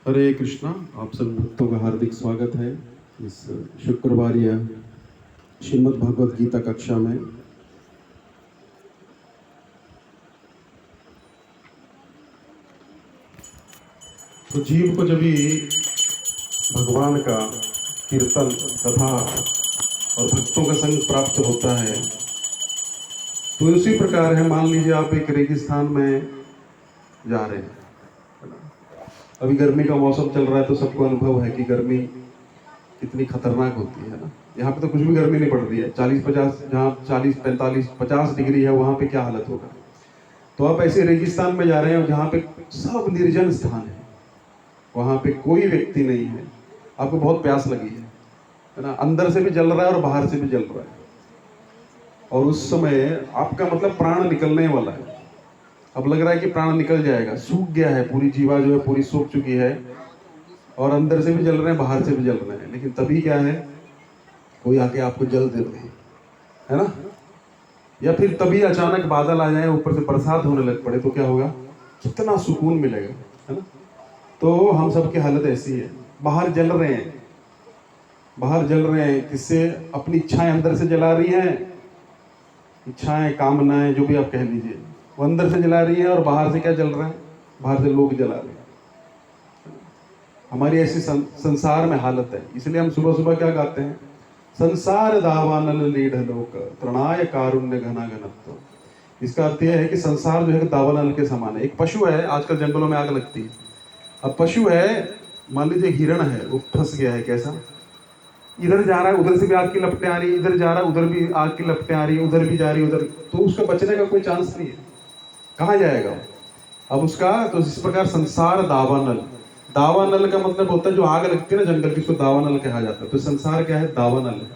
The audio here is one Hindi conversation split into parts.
हरे कृष्णा। आप सब भक्तों का हार्दिक स्वागत है इस शुक्रवार या श्रीमद् भगवद गीता कक्षा में। तो जीव को जब भी भगवान का कीर्तन कथा और भक्तों का संग प्राप्त होता है तो उसी प्रकार है। मान लीजिए आप एक रेगिस्तान में जा रहे हैं, अभी गर्मी का मौसम चल रहा है तो सबको अनुभव है कि गर्मी कितनी खतरनाक होती है ना। यहाँ पे तो कुछ भी गर्मी नहीं पड़ रही है, 40-50, जहाँ 40-45-50 डिग्री है वहाँ पे क्या हालत होगा। तो आप ऐसे रेगिस्तान में जा रहे हैं जहाँ पे सब निर्जन स्थान है, वहाँ पे कोई व्यक्ति नहीं है, आपको बहुत प्यास लगी है ना, अंदर से भी जल रहा है और बाहर से भी जल रहा है, और उस समय आपका मतलब प्राण निकलने वाला है। अब लग रहा है कि प्राण निकल जाएगा, सूख गया है, पूरी जीवा जो है पूरी सूख चुकी है, और अंदर से भी जल रहे हैं बाहर से भी जल रहे हैं। लेकिन तभी क्या है, कोई आके आपको जल दे रहे है ना, या फिर तभी अचानक बादल आ जाए, ऊपर से बरसात होने लग पड़े तो क्या होगा, कितना सुकून मिलेगा, है ना। तो हम सब की हालत ऐसी है, बाहर जल रहे हैं, बाहर जल रहे हैं, किससे, अपनी इच्छाएं अंदर से जला रही हैं, इच्छाएं कामनाएं जो भी आप कह लीजिए वो अंदर से जला रही है, और बाहर से क्या जल रहा है, बाहर से लोग जला रहे हैं। हमारी ऐसी संसार में हालत है, इसलिए हम सुबह सुबह क्या गाते हैं, संसार दावानल लीढ़ लोक तृणाय कारुण्य घना घनत्व। इसका अर्थ यह है कि संसार जो है दावानल के समान है। एक पशु है, आजकल जंगलों में आग लगती है, अब पशु है, मान लीजिए हिरण है, वो फंस गया है, कैसा, इधर जा रहा है उधर से भी आग की लपटें आ रही है, इधर जा रहा है उधर भी आग की लपटें आ रही है, उधर भी जा रही है उधर, तो उसका बचने का कोई चांस नहीं है, कहाँ जाएगा अब उसका। तो इस प्रकार संसार दावानल, दावानल का मतलब होता है जो आग लगती है ना जंगल की, उसको दावानल कहा जाता है। तो संसार क्या है, दावानल है।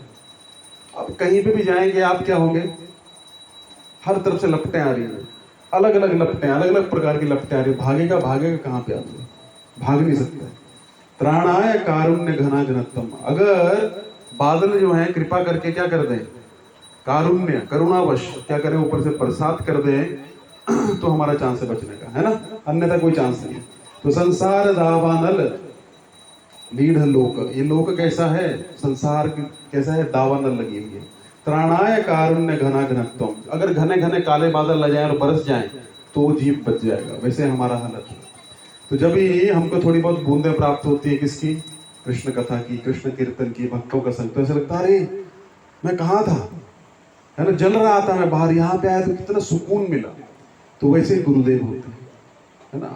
अब कहीं पे भी जाएंगे आप क्या होंगे, हर तरफ से लपटें आ रही हैं, अलग अलग लपटें, अलग अलग प्रकार की लपटें आ रही है, भागेगा भागेगा कहाँ पे, आप भाग नहीं सकता है। त्राणाय कारुण्य घना घनत्वम, अगर बादल जो है कृपा करके क्या कर दें, कारुण्य करुणावश क्या करें, ऊपर से बरसात कर दें तो हमारा चांस है बचने का, है ना, अन्यथा कोई चांस नहीं है। तो संसार दावानल लीढ़ लोक, ये लोक कैसा है, संसार कैसा है, दावानल लगी हुई है। त्राणाय कारुण्य घना घनत्वम, अगर घने घने काले बादल आ जाए और बरस जाए तो जीव बच जाएगा, वैसे हमारा हालत है। तो जब ही हमको थोड़ी बहुत बूंदें प्राप्त होती है किसकी, कृष्ण कथा की, कृष्ण कीर्तन की, भक्तों का संग, तो ऐसा लगता है अरे मैं कहाँ था, है ना, जल रहा था मैं बाहर, यहाँ पे आया तो कितना सुकून मिला। तो वैसे गुरुदेव होते हैं, है ना।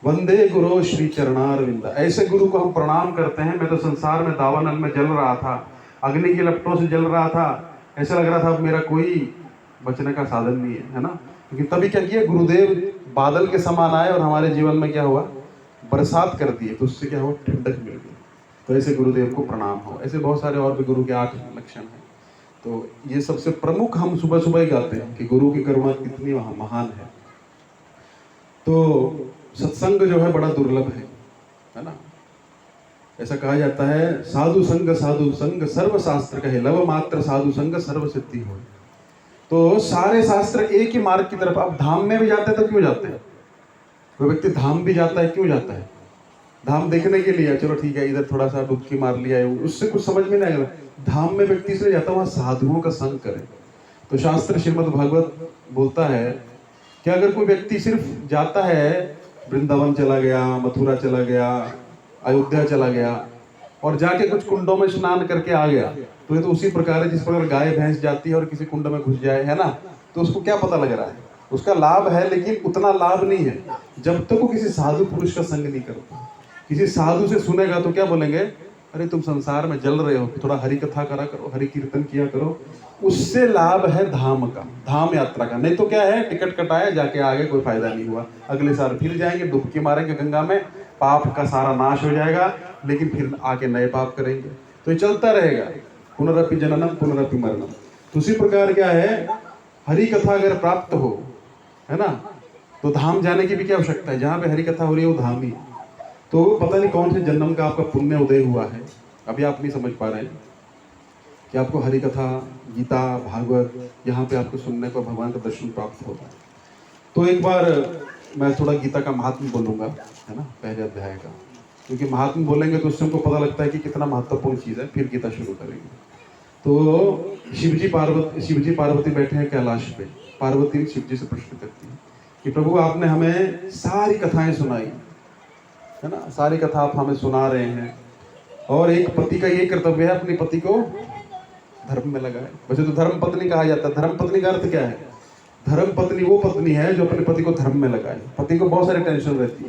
वंदे गुरु श्री चरणारविंद, ऐसे गुरु को हम प्रणाम करते हैं। मैं तो संसार में दावानल में जल रहा था, अग्नि की लपटों से जल रहा था, ऐसा लग रहा था अब मेरा कोई बचने का साधन नहीं है, है ना। लेकिन तभी क्या किया, गुरुदेव बादल के समान आए और हमारे जीवन में क्या हुआ, बरसात कर दिए, तो उससे क्या हुआ, ठंडक मिल गई। तो ऐसे गुरुदेव को प्रणाम हो। ऐसे बहुत सारे और भी गुरु के 8 लक्षण हैं, तो ये सबसे प्रमुख हम सुबह सुबह ही गाते हैं कि गुरु की करुणा कितनी महान है। तो सत्संग जो है बड़ा दुर्लभ है ना। ऐसा कहा जाता है, साधु संग सर्व शास्त्र कहे, लव मात्र साधु संग सर्व सिद्धि हो। तो सारे शास्त्र एक ही मार्ग की तरफ। अब धाम में भी जाते हैं तो क्यों जाते हैं, कोई व्यक्ति धाम भी जाता है, क्यों जाता है, धाम देखने के लिए, चलो ठीक है इधर थोड़ा सा डुबकी मार लिया, उससे कुछ समझ में नहीं आएगा। धाम में व्यक्ति इसलिए जाता है वहां साधुओं का संग करे। तो शास्त्र श्रीमद् भागवत बोलता है कि अगर कोई व्यक्ति सिर्फ जाता है, वृंदावन चला गया, मथुरा चला गया, अयोध्या चला गया और जाके कुछ कुंडों में स्नान करके आ गया, तो ये तो उसी प्रकार है जिस प्रकार गाय भैंस जाती है और किसी कुंड में घुस जाए, है ना। तो उसको क्या पता लग रहा है, उसका लाभ है लेकिन उतना लाभ नहीं है जब तक वो किसी साधु पुरुष का संग नहीं करता। किसी साधु से सुनेगा तो क्या बोलेंगे, अरे तुम संसार में जल रहे हो, थोड़ा हरि कथा करा करो, हरि कीर्तन किया करो, उससे लाभ है धाम का, धाम यात्रा का। नहीं तो क्या है, टिकट कटाया, जाके आगे कोई फायदा नहीं हुआ, अगले साल फिर जाएंगे, डुबकी मारेंगे गंगा में, पाप का सारा नाश हो जाएगा, लेकिन फिर आके नए पाप करेंगे। तो ये चलता रहेगा, पुनरपि जननम पुनरपि मरणम। तो उसी प्रकार क्या है, हरि कथा अगर प्राप्त हो, है ना, तो धाम जाने की भी क्या आवश्यकता है, जहाँ पे हरि कथा हो रही है वो धाम ही। तो पता नहीं कौन से जन्म का आपका पुण्य उदय हुआ है, अभी आप नहीं समझ पा रहे हैं कि आपको हरि कथा, गीता, भागवत यहाँ पे आपको सुनने को, भगवान का दर्शन प्राप्त होगा। तो एक बार मैं थोड़ा गीता का महात्म्य बोलूँगा, है ना, पहले अध्याय का। क्योंकि महात्मा बोलेंगे तो उससे हमको पता लगता है कि कितना महत्वपूर्ण चीज़ है, फिर गीता शुरू करेंगे। तो शिवजी पार्वती बैठे हैं कैलाश पे। पार्वती शिवजी से प्रश्न करती है कि प्रभु आपने हमें सारी कथाएं सुनाई है ना, सारी कथा आप हमें सुना रहे हैं, और एक पति का ये कर्तव्य है अपने पति को धर्म में लगाए। वैसे तो धर्म पत्नी कहा जाता है। धर्म पत्नी का अर्थ क्या है? धर्म पत्नी वो पत्नी है जो अपने पति को धर्म में लगाए। पति को बहुत सारी टेंशन रहती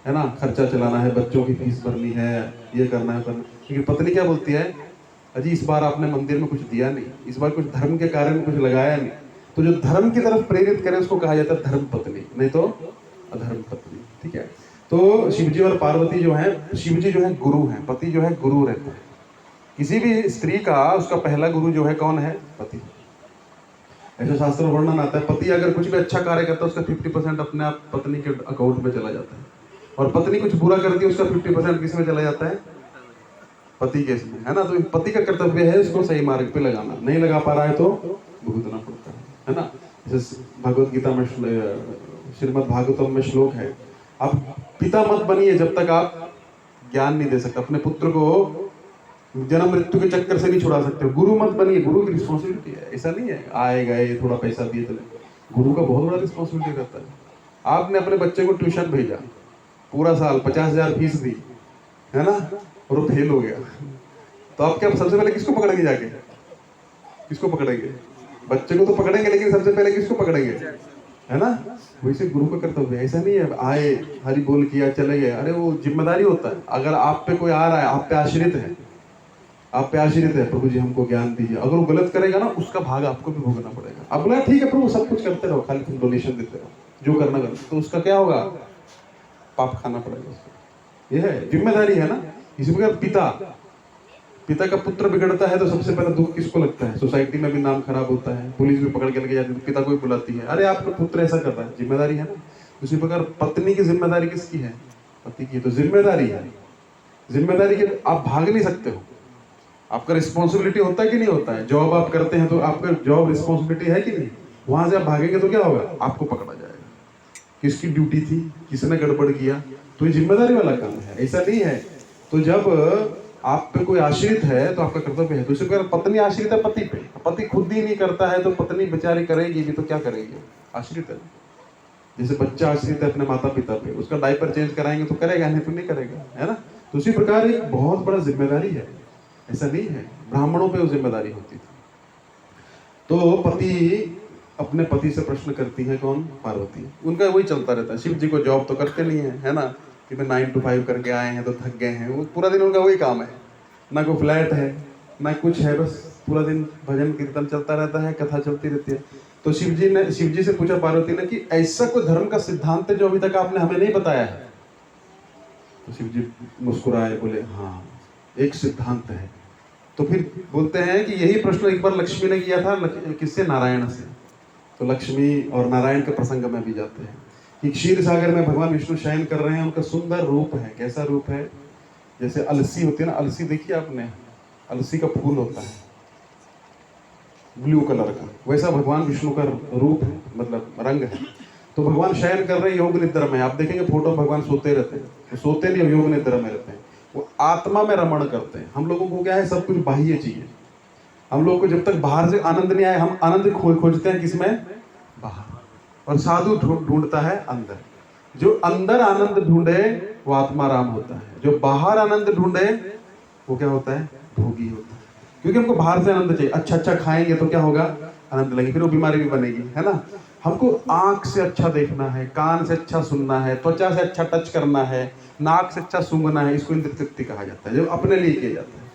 है ना, खर्चा चलाना है, बच्चों की फीस भरनी है, ये करना है करना। लेकिन पत्नी क्या बोलती है? अजी इस बार आपने मंदिर में कुछ दिया नहीं, इस बार कुछ धर्म के कार्य में कुछ लगाया नहीं। तो जो धर्म की तरफ प्रेरित करे उसको कहा जाता है धर्म पत्नी, नहीं तो अधर्म पत्नी। ठीक है। तो शिवजी और पार्वती जो है, शिवजी जो है गुरु हैं, पति जो है गुरु रहता है। किसी भी स्त्री का उसका पहला गुरु जो है कौन है? पति। ऐसे शास्त्र में वर्णन आता है, पति अगर कुछ भी अच्छा कार्य करता है उसका 50% अपने आप पत्नी के अकाउंट में चला जाता है, और पत्नी कुछ बुरा करती है उसका 50% किस में चला जाता है? पति के इसमें, है ना। तो पति का कर्तव्य है उसको सही मार्ग पे लगाना, नहीं लगा पा रहा है तो भुगतना पड़ता है ना। जैसे भगवत गीता में, श्रीमद् भागवतम में श्लोक है, आप पिता मत बनिए जब तक आप ज्ञान नहीं दे सकते। अपने पुत्र को जन्म मृत्यु के चक्कर से नहीं छुड़ा सकते। गुरु मत बनिए, गुरु की रिस्पॉन्सिबिलिटी है। ऐसा नहीं है आए गए थोड़ा पैसा दिए चले। गुरु का बहुत बड़ा रिस्पॉन्सिबिलिटी रहता है। आपने अपने बच्चे को ट्यूशन भेजा, पूरा साल 50,000 फीस दी, है ना, और वो फेल हो गया, तो आप क्या सबसे पहले किसको पकड़ेंगे? जाके किसको पकड़ेंगे? बच्चे को तो पकड़ेंगे, लेकिन सबसे पहले किसको पकड़ेंगे? है ना। वैसे गुरु का कर्तव्य है। ऐसा नहीं है आए हरि बोल किया चले गए। अरे वो जिम्मेदारी होता है। अगर आप पे कोई आ रहा है, आप पे आश्रित है, आप पे आश्रित है, प्रभु जी हमको ज्ञान दीजिए, अगर वो गलत करेगा ना उसका भाग आपको भी भोगना पड़ेगा। अब बोला ठीक है प्रभु सब कुछ करते रहो, खाली तुम डोनेशन देते रहो, जो करना करो, तो उसका क्या होगा? पाप खाना पड़ेगा उसको। ये है जिम्मेदारी, है ना। इसी प्रकार पिता का पुत्र बिगड़ता है तो सबसे पहले दुख किसको लगता है? सोसाइटी में भी नाम खराब होता है, पुलिस भी पकड़ के लेके जाती है, पिता को भी बुलाती है, अरे आपका पुत्र ऐसा कर रहा है, जिम्मेदारी है ना। उसी प्रकार पत्नी की जिम्मेदारी किसकी है? पति की। तो जिम्मेदारी है, जिम्मेदारी के आप भाग नहीं सकते हो। आपका रिस्पॉन्सिबिलिटी होता है कि नहीं होता है? जॉब आप करते हैं तो आपका जॉब रिस्पॉन्सिबिलिटी है कि नहीं? वहां से आप भागेंगे तो क्या होगा? आपको पकड़ा जाएगा। किसकी ड्यूटी थी, किसने गड़बड़ किया, तो ये जिम्मेदारी वाला काम है। ऐसा नहीं है। तो जब आप पे कोई आश्रित है तो आपका कर्तव्य है। दूसरी बार पत्नी आश्रित है पति पे, पति खुद ही नहीं करता है तो पत्नी बेचारी करेगी भी तो क्या करेगी? आश्रित है। जैसे बच्चा आश्रित है अपने माता पिता पे, उसका डायपर चेंज कराएंगे तो करेगा, नहीं तो नहीं करेगा, है ना। तो उसी प्रकार एक बहुत बड़ा जिम्मेदारी है। ऐसा नहीं है, ब्राह्मणों पे वो जिम्मेदारी होती थी। तो पति अपने पति से प्रश्न करती है, कौन? पार्वती। उनका वही चलता रहता है। शिव जी को जॉब तो करते नहीं है ना, कि मैं 9 to 5 करके आए हैं तो थक गए हैं, वो पूरा दिन उनका वही काम है, ना कोई फ्लैट है ना कुछ है, बस पूरा दिन भजन कीर्तन चलता रहता है, कथा चलती रहती है। तो शिव जी से पूछा पार्वती ने कि ऐसा कोई धर्म का सिद्धांत है जो अभी तक आपने हमें नहीं बताया है? तो शिव जी मुस्कुराए, बोले हाँ एक सिद्धांत है। तो फिर बोलते हैं कि यही प्रश्न एक बार लक्ष्मी ने किया था, किससे? नारायण से। तो लक्ष्मी और नारायण के प्रसंग में भी जाते हैं कि क्षीर सागर में भगवान विष्णु शयन कर रहे हैं। उनका सुंदर रूप है। कैसा रूप है? जैसे अलसी होती है ना, अलसी देखिए आपने, अलसी का फूल होता है ब्लू कलर का, वैसा भगवान विष्णु का रूप है, मतलब रंग है। तो भगवान शयन कर रहे हैं, योग निद्रा में। आप देखेंगे फोटो, भगवान सोते रहते हैं, तो सोते नहीं, योग निद्रा में रहते हैं, वो आत्मा में रमण करते हैं। हम लोगों को क्या है, सब कुछ बाह्य चाहिए। हम लोग को जब तक बाहर से आनंद नहीं आए, हम आनंद खोजते हैं किसमें? बाहर। और साधु ढूंढता है अंदर। जो अंदर आनंद ढूंढे वो आत्मा राम होता है, जो बाहर आनंद ढूंढे वो क्या होता है? भोगी होता है। क्योंकि हमको बाहर से आनंद चाहिए। अच्छा खाएंगे तो क्या होगा? आनंद लगेगी, फिर वो बीमारी भी बनेगी, है ना। हमको आंख से अच्छा देखना है, कान से अच्छा सुनना है, त्वचा से अच्छा टच करना है, नाक से अच्छा सूंघना है, इसको इंद्र तृप्ति कहा जाता है, जो अपने लिए किया जाता है।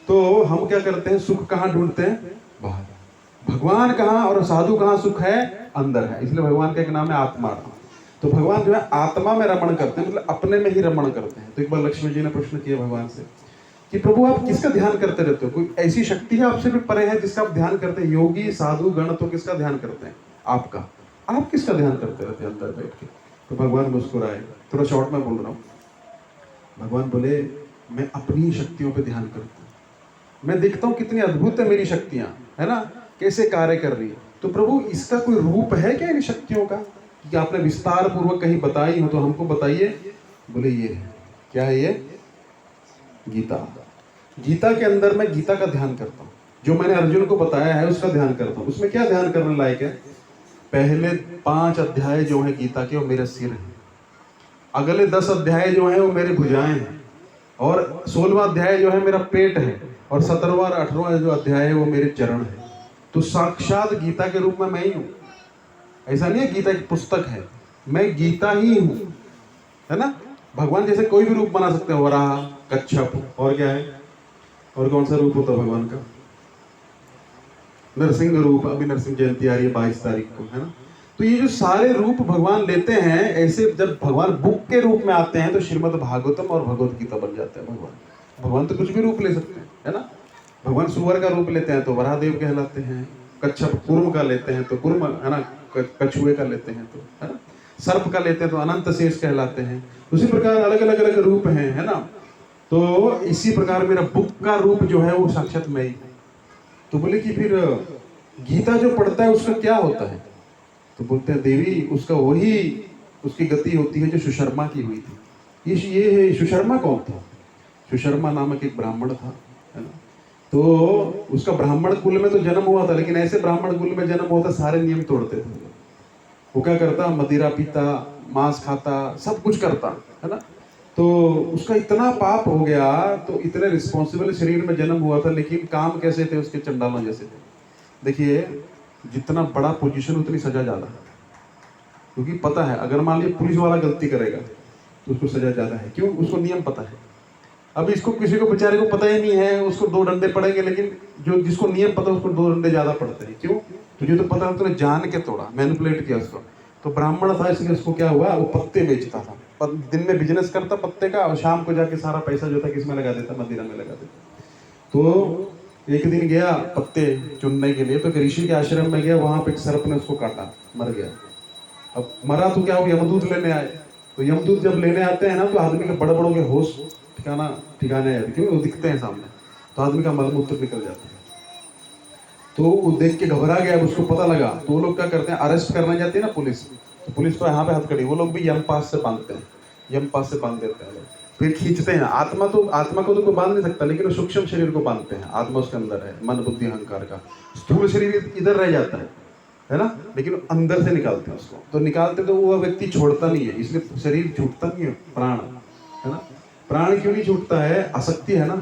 तो हम क्या करते हैं? सुख कहाँ ढूंढते हैं? बाहर। भगवान कहाँ और साधु कहाँ सुख है? अंदर है। इसलिए भगवान का एक नाम है आत्मा। तो भगवान जो है आत्मा में रमण करते हैं, मतलब अपने में ही रमण करते हैं। तो एक बार लक्ष्मी जी ने प्रश्न किया भगवान से कि प्रभु आप किसका ध्यान करते रहते हो? कोई ऐसी शक्ति है आपसे भी परे है जिसका आप ध्यान करते हैं? योगी साधु गण तो किसका ध्यान करते हैं? आपका। आप किसका ध्यान करते रहते हैं अंदर बैठ के? तो भगवान मुस्कुराए, थोड़ा शॉर्ट में बोल रहा हूँ। भगवान बोले मैं अपनी शक्तियों पे ध्यान करता हूँ, मैं देखता हूँ कितनी अद्भुत है मेरी शक्तियां, है ना, कैसे कार्य कर रही है। तो प्रभु इसका कोई रूप है क्या इन शक्तियों का, कि आपने विस्तार पूर्वक कहीं बताई हो तो हमको बताइए। बोले ये है। क्या है ये? गीता। गीता के अंदर मैं गीता का ध्यान करता हूँ, जो मैंने अर्जुन को बताया है उसका ध्यान करता हूँ। उसमें क्या ध्यान करने लायक है? पहले 5 अध्याय जो है गीता के वो मेरे सिर है, अगले 10 अध्याय जो है वो मेरे भुजाएं हैं, और 16वां अध्याय जो है मेरा पेट है, और 17वां और 18वां जो अध्याय है वो मेरे चरण है। तो साक्षात गीता के रूप में मैं ही हूँ। ऐसा नहीं है गीता एक पुस्तक है, मैं गीता ही हूँ, है ना। भगवान जैसे कोई भी रूप बना सकते हैं, वराह, कच्छप, और क्या है, और कौन सा रूप होता है भगवान का? नरसिंह रूप। अभी नरसिंह जयंती आ रही है 22 तारीख को, है ना। तो ये जो सारे रूप भगवान लेते हैं, ऐसे जब भगवान बुक के रूप में आते हैं तो श्रीमद् भागवतम और भगवत गीता बन जाते हैं। भगवान तो कुछ भी रूप ले सकते हैं, है ना। भगवान सुअर का रूप लेते हैं तो वराहदेव कहलाते हैं, कच्छप कुर्म का लेते हैं तो कुर्म, है ना, कछुए का लेते हैं तो, है ना, सर्प का लेते हैं तो अनंत शेष कहलाते हैं। उसी प्रकार अलग अलग रूप हैं, है ना। तो इसी प्रकार मेरा बुक का रूप जो है वो साक्षात मैं ही। तो बोले कि फिर गीता जो पढ़ता है उसका क्या होता है? तो बोलते हैं देवी उसका वही, उसकी गति होती है जो सुशर्मा की हुई थी। ये सुशर्मा कौन था? सुशर्मा नामक एक ब्राह्मण था, है ना। तो उसका ब्राह्मण कुल में तो जन्म हुआ था, लेकिन ऐसे ब्राह्मण कुल में जन्म हुआ था सारे नियम तोड़ते थे। वो क्या करता? मदिरा पीता, मांस खाता, सब कुछ करता, है ना। तो उसका इतना पाप हो गया, तो इतने रिस्पॉन्सिबल शरीर में जन्म हुआ था, लेकिन काम कैसे थे उसके? चंडालों जैसे थे। देखिए, जितना बड़ा पोजीशन उतनी सजा ज्यादा, क्योंकि पता है अगर मान लीजिए पुलिस वाला गलती करेगा तो उसको सजा ज्यादा है। क्यों? उसको नियम पता है। अब इसको किसी को बेचारे को पता ही नहीं है, उसको 2 डंडे पड़ेंगे, लेकिन जो जिसको नियम पता है उसको 2 डंडे ज्यादा पड़ते हैं। क्यों? तुझे तो पता है, तूने जान के तोड़ा, मैनिपुलेट किया उसको। तो ब्राह्मण था इसलिए उसको क्या हुआ, वो पत्ते बेचता था, दिन में बिजनेस करता पत्ते का, और शाम को जाके सारा पैसा जो था किसमें लगा देता? मदिरा में लगा देता। तो एक दिन गया पत्ते चुनने के लिए, तो ऋषि के आश्रम में गया, वहां पे एक सर्प ने उसको काटा, मर गया। अब मरा तो क्या हो, यमदूत लेने आए। तो यमदूत जब लेने आते हैं ना, तो आदमी के बड़े बड़ों के होश ठिकाने आते, क्योंकि वो दिखते हैं सामने, तो आदमी का मलमूत्र निकल जाता है। तो वो देख के घबरा गया, उसको पता लगा। तो वो लोग क्या करते हैं, अरेस्ट करने जाती है ना पुलिस, तो पुलिस तो यहाँ पे हथकड़ी, वो लोग भी यम पास से बांधते हैं, यम पास से बांध देते हैं, फिर खींचते हैं। आत्मा को तो कोई बांध नहीं सकता, लेकिन वो सूक्ष्म शरीर को बांधते हैं। आत्मा उसके अंदर है, मन बुद्धि अहंकार का। स्थूल शरीर इधर रह जाता है ना, लेकिन अंदर से निकालते हैं उसको। तो निकालते तो वो व्यक्ति छोड़ता नहीं है, इसलिए शरीर छूटता नहीं है, प्राण, है ना। प्राण क्यों नहीं छूटता है? आसक्ति है ना।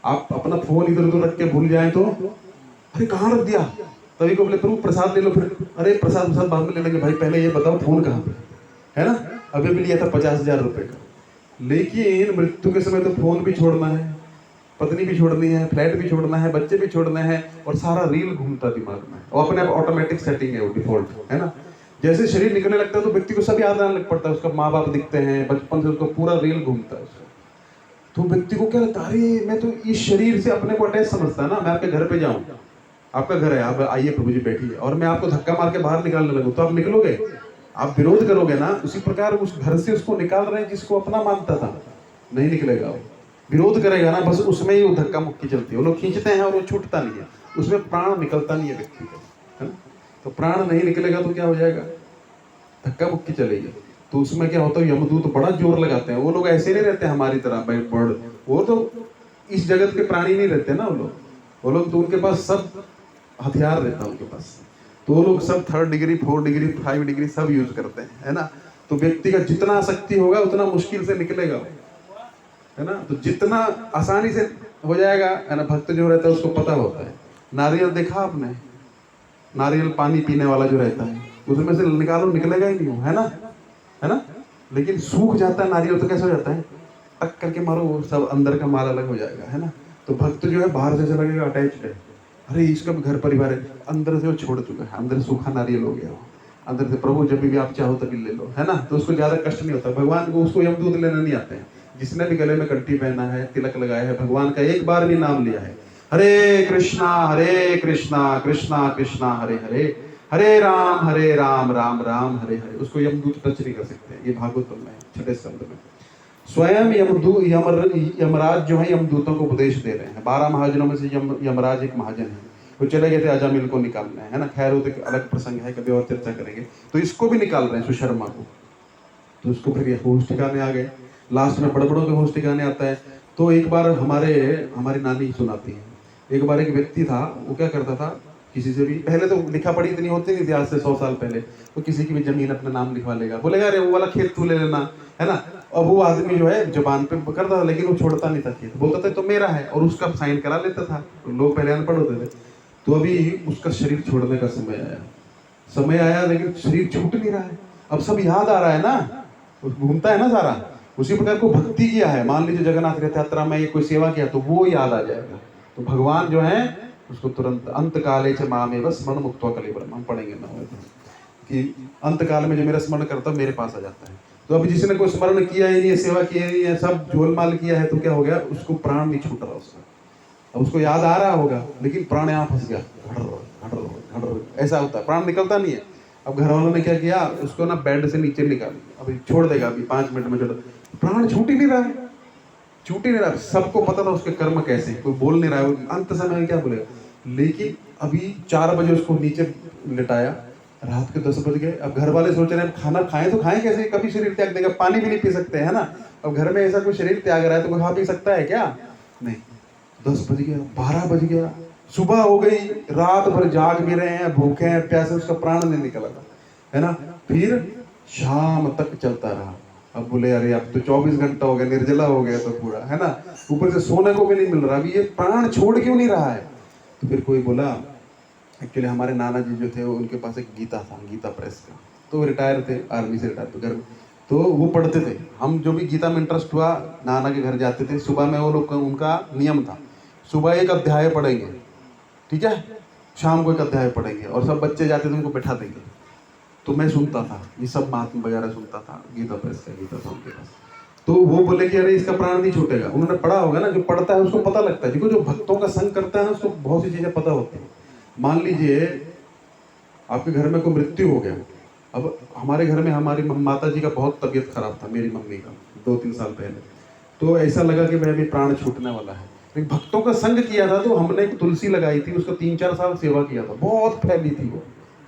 आप अपना फोन इधर उधर रख के भूल जाए तो, अरे कहाँ रख दिया, तभी को बोले प्रभु प्रसाद ले लो, फिर अरे प्रसाद बाद में ले लेंगे, भाई पहले ये बताओ फोन कहाँ पे है, ना। अभी भी लिया था 50,000 रुपए का, लेकिन मृत्यु के समय तो फोन भी छोड़ना है, पत्नी भी छोड़नी है, फ्लैट भी छोड़ना है, बच्चे भी छोड़ना है, और सारा रील घूमता दिमाग में, और अपने आप ऑटोमेटिक सेटिंग है वो, डिफॉल्ट, है ना। जैसे शरीर निकलने लगता है तो व्यक्ति को सब याद आने लग पड़ता है, उसका माँ बाप दिखते हैं, बचपन से उसको पूरा रील घूमता है उसका। तो व्यक्ति को क्या लगता है, अरे मैं तो इस शरीर से अपने को अटैच समझता है ना। मैं आपके घर पे जाऊं, आपका घर है, आप आइए प्रभु जी बैठिए, और मैं आपको धक्का मार के बाहर निकालने लगूं, तो आप निकलोगे? आप विरोध करोगे ना। उसी प्रकार उस घर से उसको निकाल रहे हैं जिसको अपना मानता था, नहीं निकलेगा वो, विरोध करेगा ना, बस उसमें ही वो धक्का मुक्की चलती है। वो लोग खींचते हैं और वो छूटता नहीं है, उसमें प्राण निकलता नहीं है व्यक्ति का, है ना। तो प्राण नहीं निकलेगा तो क्या हो जाएगा? धक्का मुक्की चलेगी। तो उसमें क्या होता है, यमदूत बड़ा जोर लगाते हैं। वो लोग ऐसे नहीं रहते हमारी तरह बर्ड, वो तो इस जगत के प्राणी नहीं रहते ना वो लोग तो उनके पास सब हथियार रहता है उनके पास। तो वो लोग सब 3rd डिग्री 4 डिग्री 5 डिग्री सब यूज करते हैं, है ना। तो व्यक्ति का जितना आसक्ति होगा उतना मुश्किल से निकलेगा, है ना। तो जितना आसानी से हो जाएगा, है ना। भक्त जो रहता है उसको पता होता है। नारियल देखा आपने, नारियल पानी पीने वाला जो रहता है, उसमें से निकालो निकलेगा ही नहीं वो, है ना। लेकिन सूख जाता है नारियल तो कैसे हो जाता है, टक करके मारो वो सब अंदर का माल अलग हो जाएगा, है ना। तो भक्त जो है बाहर से ऐसा लगेगा अटैच्ड है, अरे इसका भी घर परिवार है, अंदर से वो छोड़ चुका है, अंदर सूखा नारियल हो गया वो, अंदर से प्रभु जब भी आप चाहो तभी ले लो, है ना। तो उसको ज्यादा कष्ट नहीं होता। भगवान को उसको यमदूत लेना नहीं आते हैं। जिसने भी गले में कंठी पहना है, तिलक लगाया है, भगवान का एक बार भी नाम लिया है, हरे कृष्णा कृष्णा कृष्णा हरे हरे, हरे राम राम राम हरे हरे, उसको यमदूत टच नहीं कर सकते। ये भागवतम में 6 स्कंद में स्वयं यमराज जो है यमदूतों को उपदेश दे रहे हैं। 12 महाजनों में से यमराज एक महाजन है। वो चले गए थे अजामिल को निकालना है ना। खैर वो तो अलग प्रसंग है, कभी और चर्चा करेंगे। तो इसको भी निकाल रहे हैं, सुशर्मा को। तो उसको फिर होश ठिकाने आ गए। लास्ट में बड़बड़ों के होश ठिकाने आता है। तो एक बार हमारी नानी सुनाती है, एक बार एक व्यक्ति था, वो क्या करता था, किसी से भी, पहले तो लिखा पढ़ी इतनी होती नहीं थी, आज से 100 साल पहले, तो किसी की भी जमीन अपना नाम लिखवा लेगा, बोलेगा अरे वो वाला खेत तू ले लेना, है ना। और वो आदमी जो है जुबान पे करता था, लेकिन वो छोड़ता नहीं था खेत, बोलता था तो मेरा है, और उसका साइन करा लेता था। तो लोग पहले अनपढ़ होते थे। तो अभी उसका शरीर छोड़ने का समय आया, लेकिन शरीर छूट नहीं रहा है। अब सब याद आ रहा है ना, घूमता है ना सारा। उसी प्रकार को भक्ति किया है, मान लीजिए जगन्नाथ रथ यात्रा में ये कोई सेवा किया तो वो याद आ जाएगा। तो भगवान जो है उसको तुरंत अंत काले च मामेव स्मरण मुक्त्वा कलेवरम, हम पढ़ेंगे ना कि अंत काल में जो मेरा स्मरण करता है मेरे पास आ जाता है। तो अभी जिसने कोई स्मरण किया ही नहीं है, सेवा की नहीं है, सब झोलमाल किया है, तो क्या हो गया, उसको प्राण नहीं छूट रहा उसका। अब उसको याद आ रहा होगा, लेकिन प्राण यहाँ फंस गया, ऐसा होता है, प्राण निकलता नहीं है। अब घर वालों ने क्या किया, उसको ना बेड से नीचे निकाल, अभी छोड़ देगा, अभी 5 मिनट में छोड़, प्राण छूट ही नहीं रहा है, छूट ही नहीं रहा। सबको पता था उसके कर्म कैसे, कोई बोल नहीं रहा है, अंत समय में क्या बोलेगा। लेकिन अभी 4 बजे उसको नीचे लिटाया, रात के 10 बज गए। अब घर वाले सोच रहे हैं खाना खाएं तो खाएं कैसे, कभी शरीर त्याग देगा, पानी भी नहीं पी सकते है ना। अब घर में ऐसा कोई शरीर त्याग रहा है तो कोई खा पी सकता है क्या, नहीं। 10 बज गया, 12 बज गया, सुबह हो गई, रात भर जाग भी रहे हैं, भूखे हैं, प्यासे, उसका प्राण नहीं निकला था, है ना। फिर शाम तक चलता रहा। अब बोले अरे अब तो 24 घंटा हो गया, निर्जला हो गया तो पूरा, है ना, ऊपर से सोने को भी नहीं मिल रहा, अभी ये प्राण छोड़ क्यों नहीं रहा है। तो फिर कोई बोला, एक्चुअली हमारे नाना जी जो थे उनके पास एक गीता था, गीता प्रेस का, तो रिटायर थे, आर्मी से रिटायर थे, घर में तो वो पढ़ते थे। हम जो भी गीता में इंटरेस्ट हुआ नाना के घर जाते थे, सुबह में वो लोग का उनका नियम था, सुबह एक अध्याय पढ़ेंगे, ठीक है, शाम को एक अध्याय पढ़ेंगे, और सब बच्चे जाते थे उनको बैठा देंगे। तो मैं सुनता था, ये सब महात्मा वगैरह सुनता था, गीता प्रेस का गीता था उनके पास। तो वो बोले कि अरे इसका प्राण नहीं छूटेगा। उन्होंने पढ़ा होगा ना, जो पढ़ता है उसको पता लगता है, देखो जो भक्तों का संग करता है ना उसको बहुत सी चीजें पता होती है। मान लीजिए आपके घर में कोई मृत्यु हो गया, अब हमारे घर में हमारी माता जी का बहुत तबीयत खराब था, मेरी मम्मी का 2-3 साल पहले, तो ऐसा लगा कि मैं भी प्राण छूटने वाला है, लेकिन भक्तों का संग किया था, तो हमने एक तुलसी लगाई थी, उसका 3-4 साल सेवा किया था, बहुत फैली थी वो।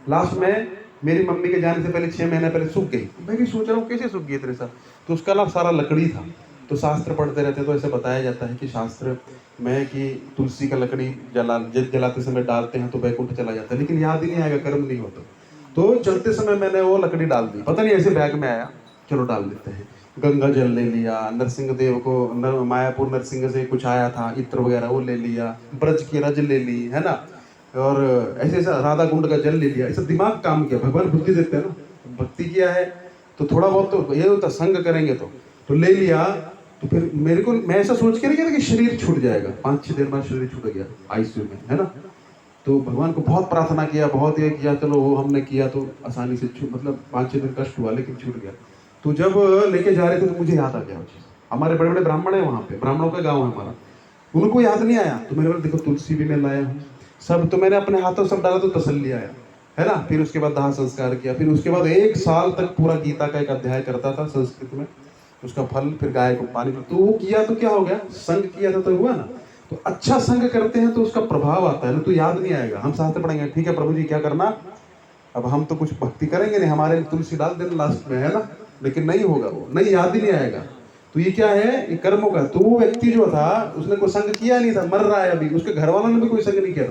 लास्ट में मेरी मम्मी के जाने से पहले 6 महीने पहले सूख गई। मैं भी सोच रहा हूँ कैसे सूख गई तेरे साथ, तो उसका ना सारा लकड़ी था। तो शास्त्र पढ़ते रहते तो ऐसे बताया जाता है कि शास्त्र में कि तुलसी का लकड़ी जलाते समय डालते हैं तो वैकुंठ चला जाता है, लेकिन याद ही नहीं आएगा, कर्म नहीं होता। तो चलते समय मैंने वो लकड़ी डाल दी, पता नहीं ऐसे बैग में आया, चलो डाल देते हैं। गंगा जल ले लिया, नरसिंह देव को मायापुर नरसिंह से कुछ आया था इत्र वगैरह वो ले लिया, ब्रज की रज ले ली, है ना, और ऐसे ऐसा राधा कुंड का जल ले लिया। ऐसा दिमाग काम किया, भगवान बुद्धि देते हैं ना, भक्ति किया है तो थोड़ा बहुत तो ये होता, संग करेंगे तो ले लिया। तो फिर मेरे को, मैं ऐसा सोच के नहीं कहता कि शरीर छूट जाएगा, 5-6 दिन बाद शरीर छूट गया आईसीयू में, है ना। तो भगवान को बहुत प्रार्थना किया, बहुत ये किया, चलो वो हमने किया तो आसानी से मतलब 5-6 दिन कष्ट हुआ, लेकिन छूट गया। तो जब लेके जा रहे थे तो मुझे याद आ गया वो चीज़। हमारे बड़े बड़े ब्राह्मण है वहाँ पे, ब्राह्मणों का गाँव है हमारा, उनको याद नहीं आया। तो मैंने बोला देखो तुलसी भी मैं लाया हूँ, सब तो मैंने अपने हाथों सब डाला तो तसल्ली आया, है ना। फिर उसके बाद दाह संस्कार किया, फिर उसके बाद 1 साल तक पूरा गीता का एक अध्याय करता था संस्कृत में, उसका फल, फिर गाय को पानी। तो वो किया तो क्या हो गया, संग किया था तो हुआ ना। तो अच्छा संग करते हैं तो उसका प्रभाव आता है ना, तो याद नहीं आएगा। हम शास्त्र पढ़ेंगे, ठीक है प्रभु जी क्या करना, अब हम तो कुछ भक्ति करेंगे नहीं, हमारे तुलसी डाल देना लास्ट में, है ना, लेकिन नहीं होगा, वो नहीं, याद ही नहीं आएगा। तो ये क्या है, ये कर्मों का। तो वो व्यक्ति जो था उसने कोई संग किया नहीं था, मर रहा है अभी, उसके घर वालों ने भी कोई संग नहीं किया।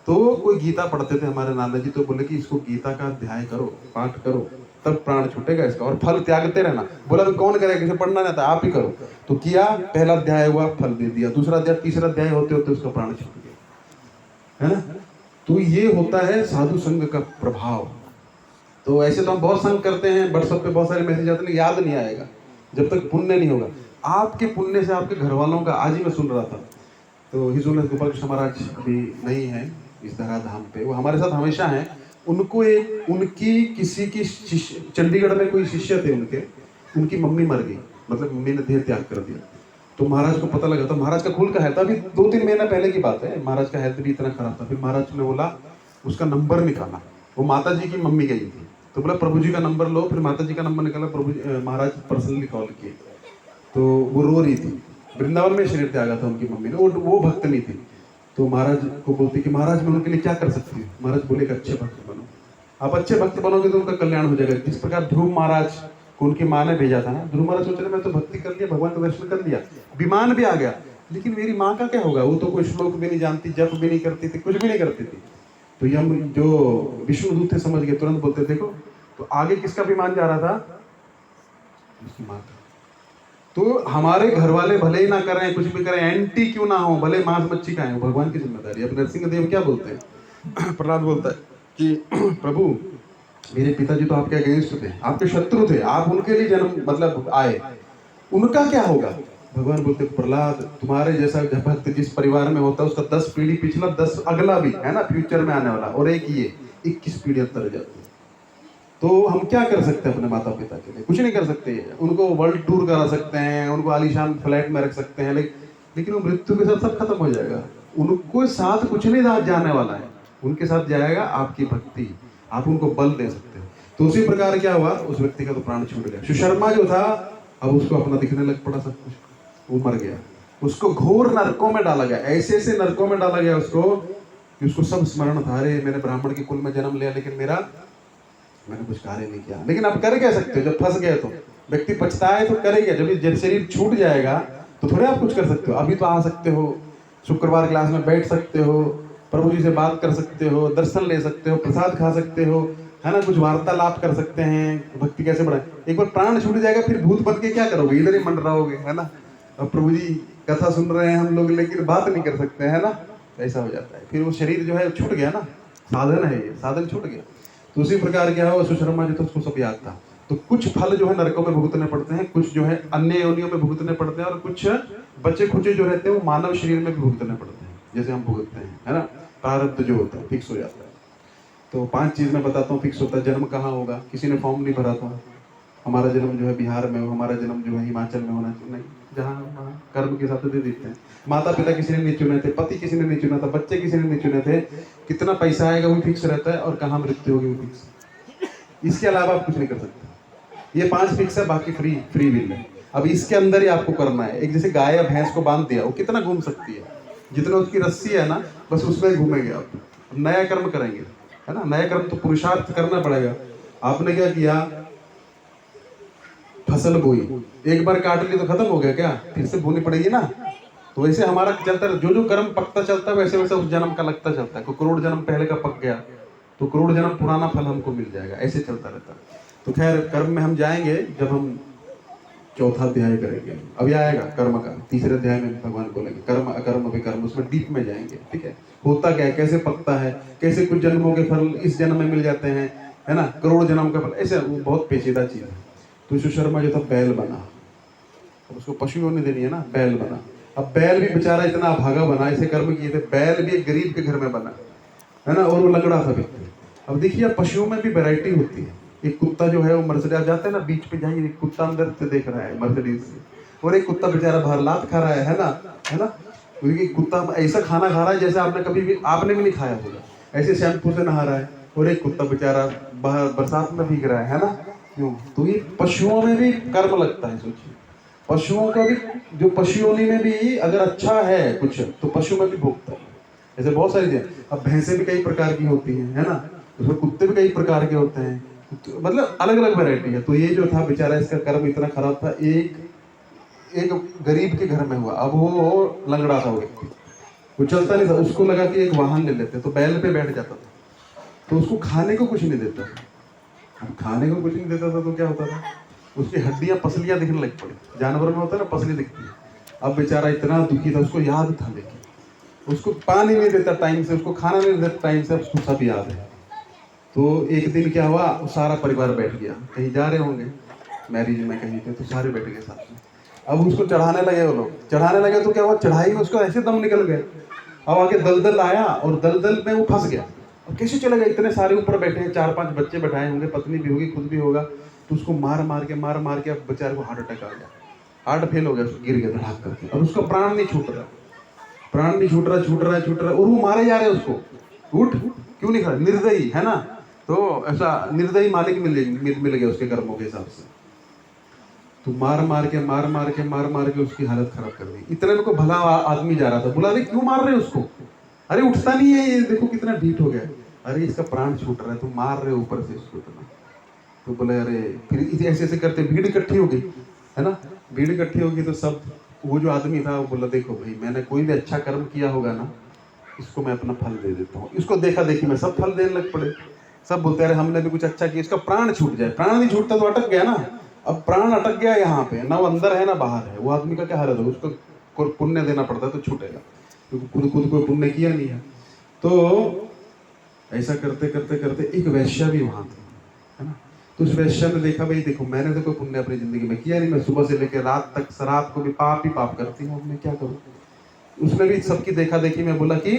तो कोई गीता पढ़ते थे हमारे नाना जी, तो बोले कि इसको गीता का अध्याय करो, पाठ करो, तब प्राण छूटेगा इसका, और फल त्यागते रहना। बोला तो कौन करेगा, किसे पढ़ना नहीं था, आप ही करो। तो किया, पहला अध्याय हुआ, फल दे दिया, दूसरा अध्याय, तीसरा अध्याय होते होते उसका प्राण छूट गया, है ना। तो ये होता है साधु संग का प्रभाव। तो ऐसे तो हम बहुत संग करते हैं, व्हाट्सएप पे बहुत सारे मैसेज आते हैं, याद नहीं आएगा जब तक पुण्य नहीं होगा। आपके पुण्य से आपके घर वालों का, आज ही मैं सुन रहा था, तो हिजोल गोपाल कृष्ण महाराज अभी नहीं है इस धरा धाम पे, वो हमारे साथ हमेशा हैं। उनको एक, उनकी किसी की शिष्य, चंडीगढ़ में कोई शिष्य थे उनके, उनकी मम्मी मर गई, मतलब मम्मी ने देह त्याग कर दिया। तो महाराज को पता लगा, तो महाराज का खून का हेल्थ, अभी 2-3 महीना पहले की बात है, महाराज का हेल्थ भी इतना खराब था। फिर महाराज ने बोला उसका नंबर निकाला, वो माता जी की मम्मी गई थी, तो बोला प्रभु जी का नंबर लो। फिर माता जी का नंबर निकाला, प्रभु जी, महाराज पर्सनली कॉल किए, तो वो रो रही थी, वृंदावन में शरीर त्यागा था उनकी मम्मी ने, वो भक्त नहीं थी। तो महाराज को बोलती कि महाराज मैं उनके लिए क्या कर सकती हूँ। महाराज बोले कि अच्छे भक्त बनो, आप अच्छे भक्त बनोगे तो उनका कल्याण हो जाएगा। जिस प्रकार ध्रुव महाराज उनकी माँ ने भेजा था ना। ध्रुव महाराज सोच रहे मैं तो भक्ति कर लिया, भगवान का दर्शन कर लिया, विमान भी आ गया, लेकिन मेरी माँ का क्या होगा? वो तो कोई श्लोक भी नहीं जानती, जप भी नहीं करती थी, कुछ भी नहीं करती थी। तो यम जो विष्णुदूत थे समझ गए, तुरंत बोलते देखो। तो आगे किसका विमान जा रहा था? उसकी माँ का। तो हमारे घर वाले भले ही ना करें, कुछ भी करें, एंटी क्यों ना हो, भले मांस मच्छी खाएं, वो भगवान की जिम्मेदारी। अब नरसिंह देव क्या बोलते हैं? प्रहलाद बोलता है कि प्रभु मेरे पिताजी तो आपके अगेंस्ट थे, आपके शत्रु थे, आप उनके लिए जन्म मतलब आए, उनका क्या होगा? भगवान बोलते प्रहलाद तुम्हारे जैसा भक्त जिस परिवार में होता है उसका 10 पीढ़ी पिछला, 10 अगला भी है ना, फ्यूचर में आने वाला, और एक ये 21 पीढ़ी अंतर जाती है। तो हम क्या कर सकते हैं अपने माता पिता के लिए? कुछ नहीं कर सकते। उनको वर्ल्ड टूर करा सकते हैं, उनको आलीशान फ्लैट में रख सकते हैं, लेकिन वो मृत्यु के साथ सब खत्म हो जाएगा। उनको साथ कुछ नहीं जाने वाला है, उनके साथ जाएगा आपकी भक्ति, आप उनको बल दे सकते हो। तो उसी प्रकार क्या हुआ, उस व्यक्ति का तो प्राण छूट गया। सुशर्मा जो था अब उसको अपना दिखने लग पड़ा सब कुछ, वो मर गया, उसको घोर नरकों में डाला गया, ऐसे ऐसे नरकों में डाला गया उसको कि उसको सब स्मरण था, अरे मैंने ब्राह्मण के कुल में जन्म लिया, लेकिन मैंने कुछ कार्य नहीं किया। लेकिन आप कर क्या सकते हो? जब फंस गए तो व्यक्ति पछताए तो करेगा, जब शरीर छूट जाएगा तो थोड़े आप कुछ कर सकते हो। अभी तो आ सकते हो, शुक्रवार क्लास में बैठ सकते हो, प्रभु जी से बात कर सकते हो, दर्शन ले सकते हो, प्रसाद खा सकते हो, है ना, कुछ वार्तालाप कर सकते हैं, भक्ति कैसे बढ़ाए। एक बार प्राण छूट जाएगा फिर भूत बन के क्या करोगे? इधर ही मंडराओगे, है ना। अब प्रभु जी कथा सुन रहे हैं हम लोग, लेकिन बात नहीं कर सकते, है ना, ऐसा हो जाता है। फिर वो शरीर जो है छूट गया ना, साधन है ये, साधन छूट गया। तो उसी प्रकार क्या हुआ, सुशर्मा जो था उसको सब याद था। तो कुछ फल जो है नरकों में भुगतने पड़ते हैं, कुछ जो है अन्य योनियों में भुगतने पड़ते हैं, और कुछ बचे खुचे जो रहते हैं वो मानव शरीर में भी भुगतने पड़ते हैं, जैसे हम भुगतते हैं, है ना। प्रारब्ध जो होता है फिक्स हो जाता है। तो 5 चीज मैं बताता हूँ फिक्स होता है। जन्म कहाँ होगा? किसी ने फॉर्म नहीं भरा था, हमारा जन्म जो है बिहार में हो, हमारा जन्म जो है हिमाचल में होना चाहिए, नहीं, जहाँ कर्म के साथ दे देते हैं। माता पिता किसी ने नहीं चुने थे, पति किसी ने नहीं चुना था, बच्चे किसी ने नहीं चुने थे, कितना पैसा आएगा वो फिक्स रहता है, और कहाँ मृत्यु होगी वो फिक्स। इसके अलावा आप कुछ नहीं कर सकते। ये 5 फिक्स है, बाकी फ्री विल है। अब इसके अंदर ही आपको करना है। एक जैसे गाय या भैंस को बांध दिया, वो कितना घूम सकती है, जितना उसकी रस्सी है ना, बस उसमें घूमेंगे आप। नया कर्म करेंगे, है ना, नया कर्म तो पुरुषार्थ करना पड़ेगा। आपने क्या किया, फसल बोई, एक बार काट ली तो खत्म हो गया क्या? फिर से बोनी पड़ेगी ना। तो वैसे हमारा चलता है, जो जो कर्म पकता चलता है वैसे वैसे उस जन्म का लगता चलता है। कोई करोड़ जन्म पहले का पक गया तो करोड़ जन्म पुराना फल हमको मिल जाएगा, ऐसे चलता रहता है। तो खैर कर्म में हम जाएंगे जब हम 4था अध्याय करेंगे, अभी आएगा कर्म का। 3रे अध्याय में भगवान बोलेंगे कर्म अकर्म विकर्म, उसमें डीप में जाएंगे, ठीक है। होता क्या है, कैसे पकता है, कैसे कुछ जन्मों के फल इस जन्म में मिल जाते हैं, है ना, करोड़ जन्म का फल, ऐसे वो बहुत पेचीदा चीज है। तो सुशर्मा जो था बैल बना, अब उसको पशु होने देनी है ना, बैल बना। अब बैल भी बेचारा इतना अभागा बना, ऐसे कर्म किए थे, बैल भी एक गरीब के घर में बना, है ना, और वो लंगड़ा था व्यक्ति। अब देखिए पशुओं में भी वैरायटी होती है। एक कुत्ता जो है वो मर्सिडीज जाते हैं ना बीच पे, जाइए एक कुत्ता अंदर से देख रहा है मर्सिडीज से, और एक कुत्ता बेचारा बाहर लात खा रहा है ना, है ना। क्योंकि कुत्ता ऐसा खाना खा रहा है जैसे आपने भी नहीं खाया होगा, ऐसे शैम्पू से नहा रहा है, और एक कुत्ता बेचारा बाहर बरसात में भीग रहा है ना। क्यों? तो ये पशुओं में भी कर्म लगता है। सोचिए पशुओं का भी, जो पशु योनि में भी अगर अच्छा है कुछ तो पशु में भी भोगता है। ऐसे बहुत सारी चीजें। अब भैंसे भी कई प्रकार की होती हैं, है ना, उसमें कुत्ते भी कई प्रकार के होते हैं, तो मतलब अलग अलग वैरायटी है। तो ये जो था बेचारा, इसका कर्म इतना खराब था, एक गरीब के घर में हुआ। अब वो लंगड़ा था, वो व्यक्ति, वो चलता नहीं था, उसको लगा कि एक वाहन ले लेते, तो बैल पे बैठ जाता था, तो उसको खाने को कुछ नहीं देता था। अब खाने को कुछ नहीं देता था तो क्या होता था, उसकी हड्डियां पसलियां दिखने लग पड़ी। जानवर में होता है ना पसली दिखती है। अब बेचारा इतना दुखी था, उसको याद था, लेकिन उसको पानी नहीं देता टाइम से, उसको खाना नहीं देता टाइम से, उसको सब याद है। तो एक दिन क्या हुआ, सारा परिवार बैठ गया, कहीं जा रहे होंगे मैरिज में कहीं पे, तो सारे बैठ गए साथ में। अब उसको चढ़ाने लगे, वो लोग चढ़ाने लगे तो क्या हुआ, चढ़ाई में उसको ऐसे दम निकल गए। अब आगे दलदल आया और दलदल में वो फंस गया। अब कैसे चलेगा, इतने सारे ऊपर बैठे हैं, 4-5 बच्चे बैठाए होंगे, पत्नी भी होगी, खुद भी होगा। तो उसको मार मार के अब बेचारे को हार्ट अटैक आ गया, हार्ट फेल हो गया, उसको गिर गया धड़ाक करके। अब उसका प्राण नहीं छूट रहा, प्राण नहीं छूट रहा, और वो मारे जा रहे उसको, उठ क्यों नहीं खड़ा, निर्दयी है ना। तो ऐसा निर्दयी मालिक मिल गया उसके कर्मों के हिसाब से। तो मार मार के उसकी हालत खराब कर दी। इतने में को भला आदमी जा रहा था, बोला अरे क्यों मार रहे हो उसको, अरे उठता नहीं है ये, देखो कितना ढीठ हो गया, अरे इसका प्राण छूट रहा है, तुम मार रहे हो ऊपर से इसको इतना। तो बोले अरे, फिर ऐसे ऐसे करते भीड़ इकट्ठी हो गई, है ना, भीड़ इकट्ठी होगी तो सब, वो जो आदमी था वो बोला देखो भाई, मैंने कोई भी अच्छा कर्म किया होगा ना, इसको मैं अपना फल दे देता हूँ। इसको देखा देखी में सब फल देने लग पड़े। सब बोलते अरे हमने भी कुछ अच्छा किया, इसका प्राण छूट जाए। प्राण नहीं छूटता तो अटक गया ना, अब प्राण अटक गया यहाँ पे, ना वो अंदर है ना बाहर है। वो आदमी का क्या हालत है, उसको पुण्य देना पड़ता है तो छूटेगा, क्योंकि खुद खुद को पुण्य किया नहीं है। तो ऐसा करते करते करते एक वैश्या भी वहां थी, है ना। तो उस वैश्या ने देखा भाई देखो, मैंने तो कोई पुण्य अपनी जिंदगी में किया नहीं, मैं सुबह से लेकर रात तक रात को भी पाप ही पाप करती हूँ, अब मैं क्या करूँ। उसने भी सबकी देखा देखी में बोला कि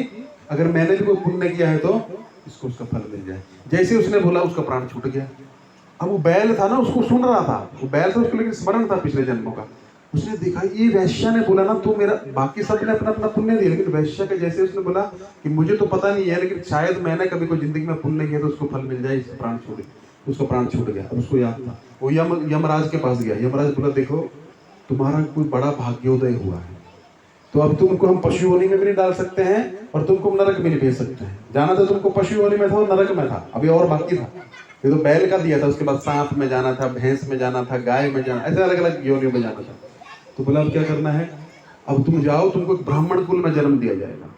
अगर मैंने भी कोई पुण्य किया है तो इसको उसका फल मिल जाए। जैसे उसने बोला उसका प्राण छूट गया। अब वो बैल था ना, उसको सुन रहा था, वो बैल था उसको, लेकिन स्मरण था पिछले जन्मों का। उसने देखा ये वैश्या ने बोला ना तो मेरा, बाकी सब ने अपना अपना पुण्य दिया, लेकिन वैश्या का जैसे उसने बोला कि मुझे तो पता नहीं है, लेकिन शायद मैंने कभी कोई जिंदगी में पुण्य किया तो उसको फल मिल जाए, इससे प्राण छूट गया। उसका प्राण छूट गया। अब उसको याद था, वो यमराज के पास गया। यमराज बोला देखो तुम्हारा कोई बड़ा भाग्योदय हुआ है, तो अब तुमको हम पशु योनि में भी नहीं डाल सकते हैं और तुमको नरक में नहीं भेज सकते हैं। जाना तो तुमको पशु योनि में था और नरक में था, अभी और बाकी था। ये तो बैल का दिया था, उसके बाद सांप में जाना था, भैंस में जाना था, गाय में जाना, ऐसे अलग अलग योनियों में जाना था। तो बोला अब क्या करना है, अब तुम जाओ, तुमको एक ब्राह्मण कुल में जन्म दिया जाएगा।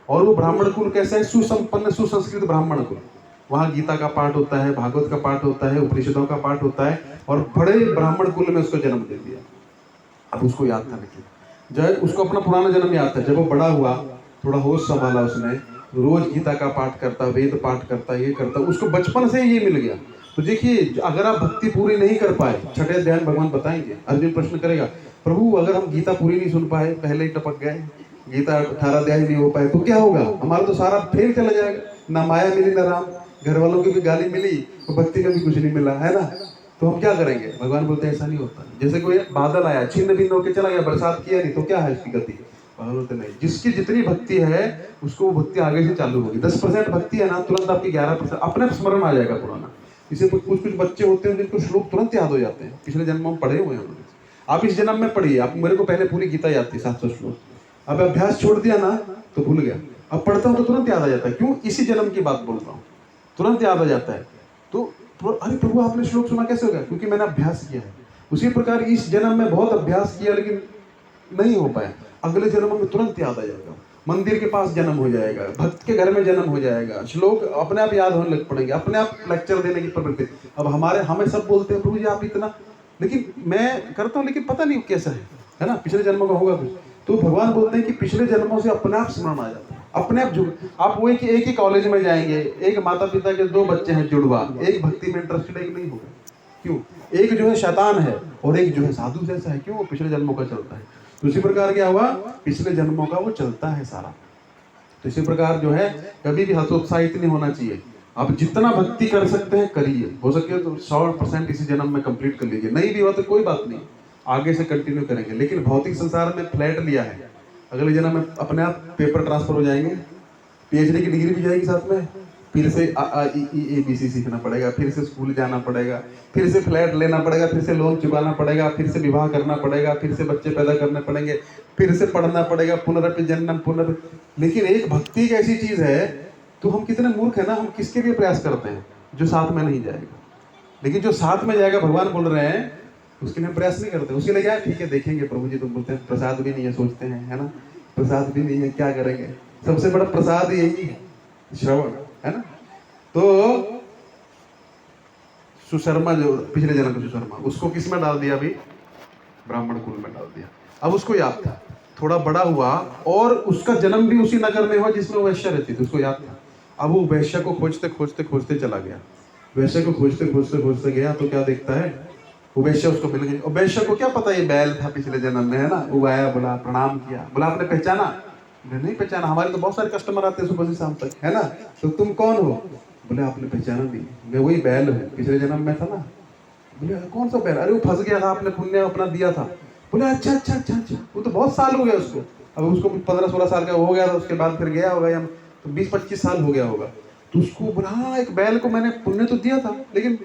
और वो ब्राह्मण कुल कैसा है, सुसंपन्न सुसंस्कृत ब्राह्मण कुल। वहाँ गीता का पाठ होता है, भागवत का पाठ होता है, उपनिषदों का पाठ होता है, और बड़े ब्राह्मण कुल में उसको जन्म दे दिया। अब उसको याद था, लेकिन जब उसको अपना पुराना जन्म याद था, जब वो बड़ा हुआ, थोड़ा होश संभाला उसने, रोज गीता का पाठ करता, वेद पाठ करता, ये करता, उसको बचपन से ये मिल गया। तो देखिए अगर आप भक्ति पूरी नहीं कर पाए, छठे अध्याय भगवान बताएंगे, अर्जुन प्रश्न करेगा प्रभु अगर हम गीता पूरी नहीं सुन पाए, पहले ही टपक गए, गीता 18 अध्याय नहीं हो पाए तो क्या होगा, हमारा तो सारा फेल चला जाएगा। ना माया मिली ना राम, घर वालों की भी गाली मिली तो भक्ति का भी कुछ नहीं मिला, है ना। तो हम क्या करेंगे, भगवान बोलते हैं ऐसा नहीं होता। जैसे कोई बादल आया छिन्न भिन्न होकर चला गया, बरसात किया नहीं तो क्या है इसकी गति, भगवान बोलते नहीं, जिसकी जितनी भक्ति है उसको वो भक्ति आगे से चालू होगी। 10% भक्ति है ना, तुरंत आपकी 11% अपने स्मरण आ जाएगा पुराना। इसे कुछ कुछ बच्चे होते हैं जिनको श्लोक तुरंत याद हो जाते हैं, पिछले जन्म में पढ़े हुए हैं उन्होंने। आप इस जन्म में पढ़िए, आप मेरे को पहले पूरी गीता याद थी 700 श्लोक, अब अभ्यास छोड़ दिया ना तो भूल गया, अब पढ़ता हूँ तो तुरंत याद आ जाता है। क्यों, इसी जन्म की बात बोल रहा हूँ, तुरंत याद आ जाता है। तो अरे प्रभु आपने श्लोक सुना कैसे हो गया, क्योंकि मैंने अभ्यास किया है। उसी प्रकार इस जन्म में बहुत अभ्यास किया लेकिन नहीं हो पाया, अगले जन्म में तुरंत याद आ जाएगा। मंदिर के पास जन्म हो जाएगा, भक्त के घर में जन्म हो जाएगा, श्लोक अपने आप याद होने लग पड़ेंगे, अपने आप लेक्चर देने की प्रवृत्ति। अब हमें सब बोलते हैं प्रभु जी आप इतना, लेकिन मैं करता हूँ लेकिन पता नहीं कैसा है ना, पिछले जन्मों का होगा कुछ। तो भगवान बोलते हैं कि पिछले जन्मों से अपने आप स्मरण आ जाता है, अपने आप जुड़। आप वो एक ही कॉलेज में जाएंगे, एक माता पिता के 2 बच्चे हैं जुड़वा, एक भक्ति में इंटरेस्टेड एक नहीं होगा। क्यों, एक जो है शैतान है और एक जो है साधु जैसा है, क्यों, वो पिछले जन्मों का चलता है। तो इसी प्रकार क्या हुआ, पिछले जन्मों का वो चलता है सारा। तो इसी प्रकार जो है कभी भी हतोत्साहित नहीं होना चाहिए। आप जितना भक्ति कर सकते हैं करिए, हो सके तो 100% इसी जन्म में कंप्लीट कर लीजिए, नहीं भी हुआ तो कोई बात नहीं, आगे से कंटिन्यू करेंगे। लेकिन भौतिक संसार में फ्लैट लिया है, अगले जन्म में अपने आप पेपर ट्रांसफर हो जाएंगे, पीएचडी की डिग्री भी जाएगी साथ में, फिर से ABCD सीखना पड़ेगा, फिर से स्कूल जाना पड़ेगा, फिर से फ्लैट लेना पड़ेगा, फिर से लोन चुकाना पड़ेगा, फिर से विवाह करना पड़ेगा, फिर से बच्चे पैदा करने पड़ेंगे, फिर से पढ़ना पड़ेगा, पुनरपि जन्म। लेकिन एक भक्ति एक ऐसी चीज है, तो हम कितने मूर्ख है ना, हम किसके लिए प्रयास करते हैं, जो साथ में नहीं जाएगा। लेकिन जो साथ में जाएगा, भगवान बोल रहे हैं, उसके लिए हम प्रयास नहीं करते। उसके लिए क्या, ठीक है देखेंगे प्रभु जी, तुम बोलते हैं प्रसाद भी नहीं है, सोचते हैं, है ना, प्रसाद भी नहीं है, क्या करेंगे। सबसे बड़ा प्रसाद यही है, श्रवण, है ना। तो सुशर्मा जो पिछले जन्म का सुशर्मा, उसको किस में डाल दिया, अभी ब्राह्मण कुल में डाल दिया। अब उसको याद था, थोड़ा बड़ा हुआ और उसका जन्म भी उसी नगर में हुआ जिसमें वो वैश्या रहती थी, उसको याद था। अब वो वैश्या को खोजते खोजते खोजते चला गया, वैश्या को खोजते खोजते खोजते गया तो क्या देखता है, वो वैश्या उसको मिल गई। और वैश्या को क्या पता ये बैल था पिछले जन्म में, है ना। वो आया, बोला प्रणाम किया, बोला आपने पहचाना, नहीं पहचाना, हमारे तो बहुत सारे कस्टमर आते हैं सुबह से शाम तक, है ना, तो तुम कौन हो, बोले आपने पहचाना नहीं, मैं वही बैल हूँ, पिछले जन्म में था ना। बोले कौन सा बैल, अरे वो फंस गया था, आपने पुण्य अपना दिया था। बोले अच्छा अच्छा अच्छा अच्छा, वो तो बहुत साल हो गया उसको, अब उसको 15-16 साल का हो गया था, उसके बाद फिर गया होगा, या तो 20-25 साल हो गया होगा। तो उसको बोला हाँ, एक बैल को मैंने पुण्य तो दिया था, लेकिन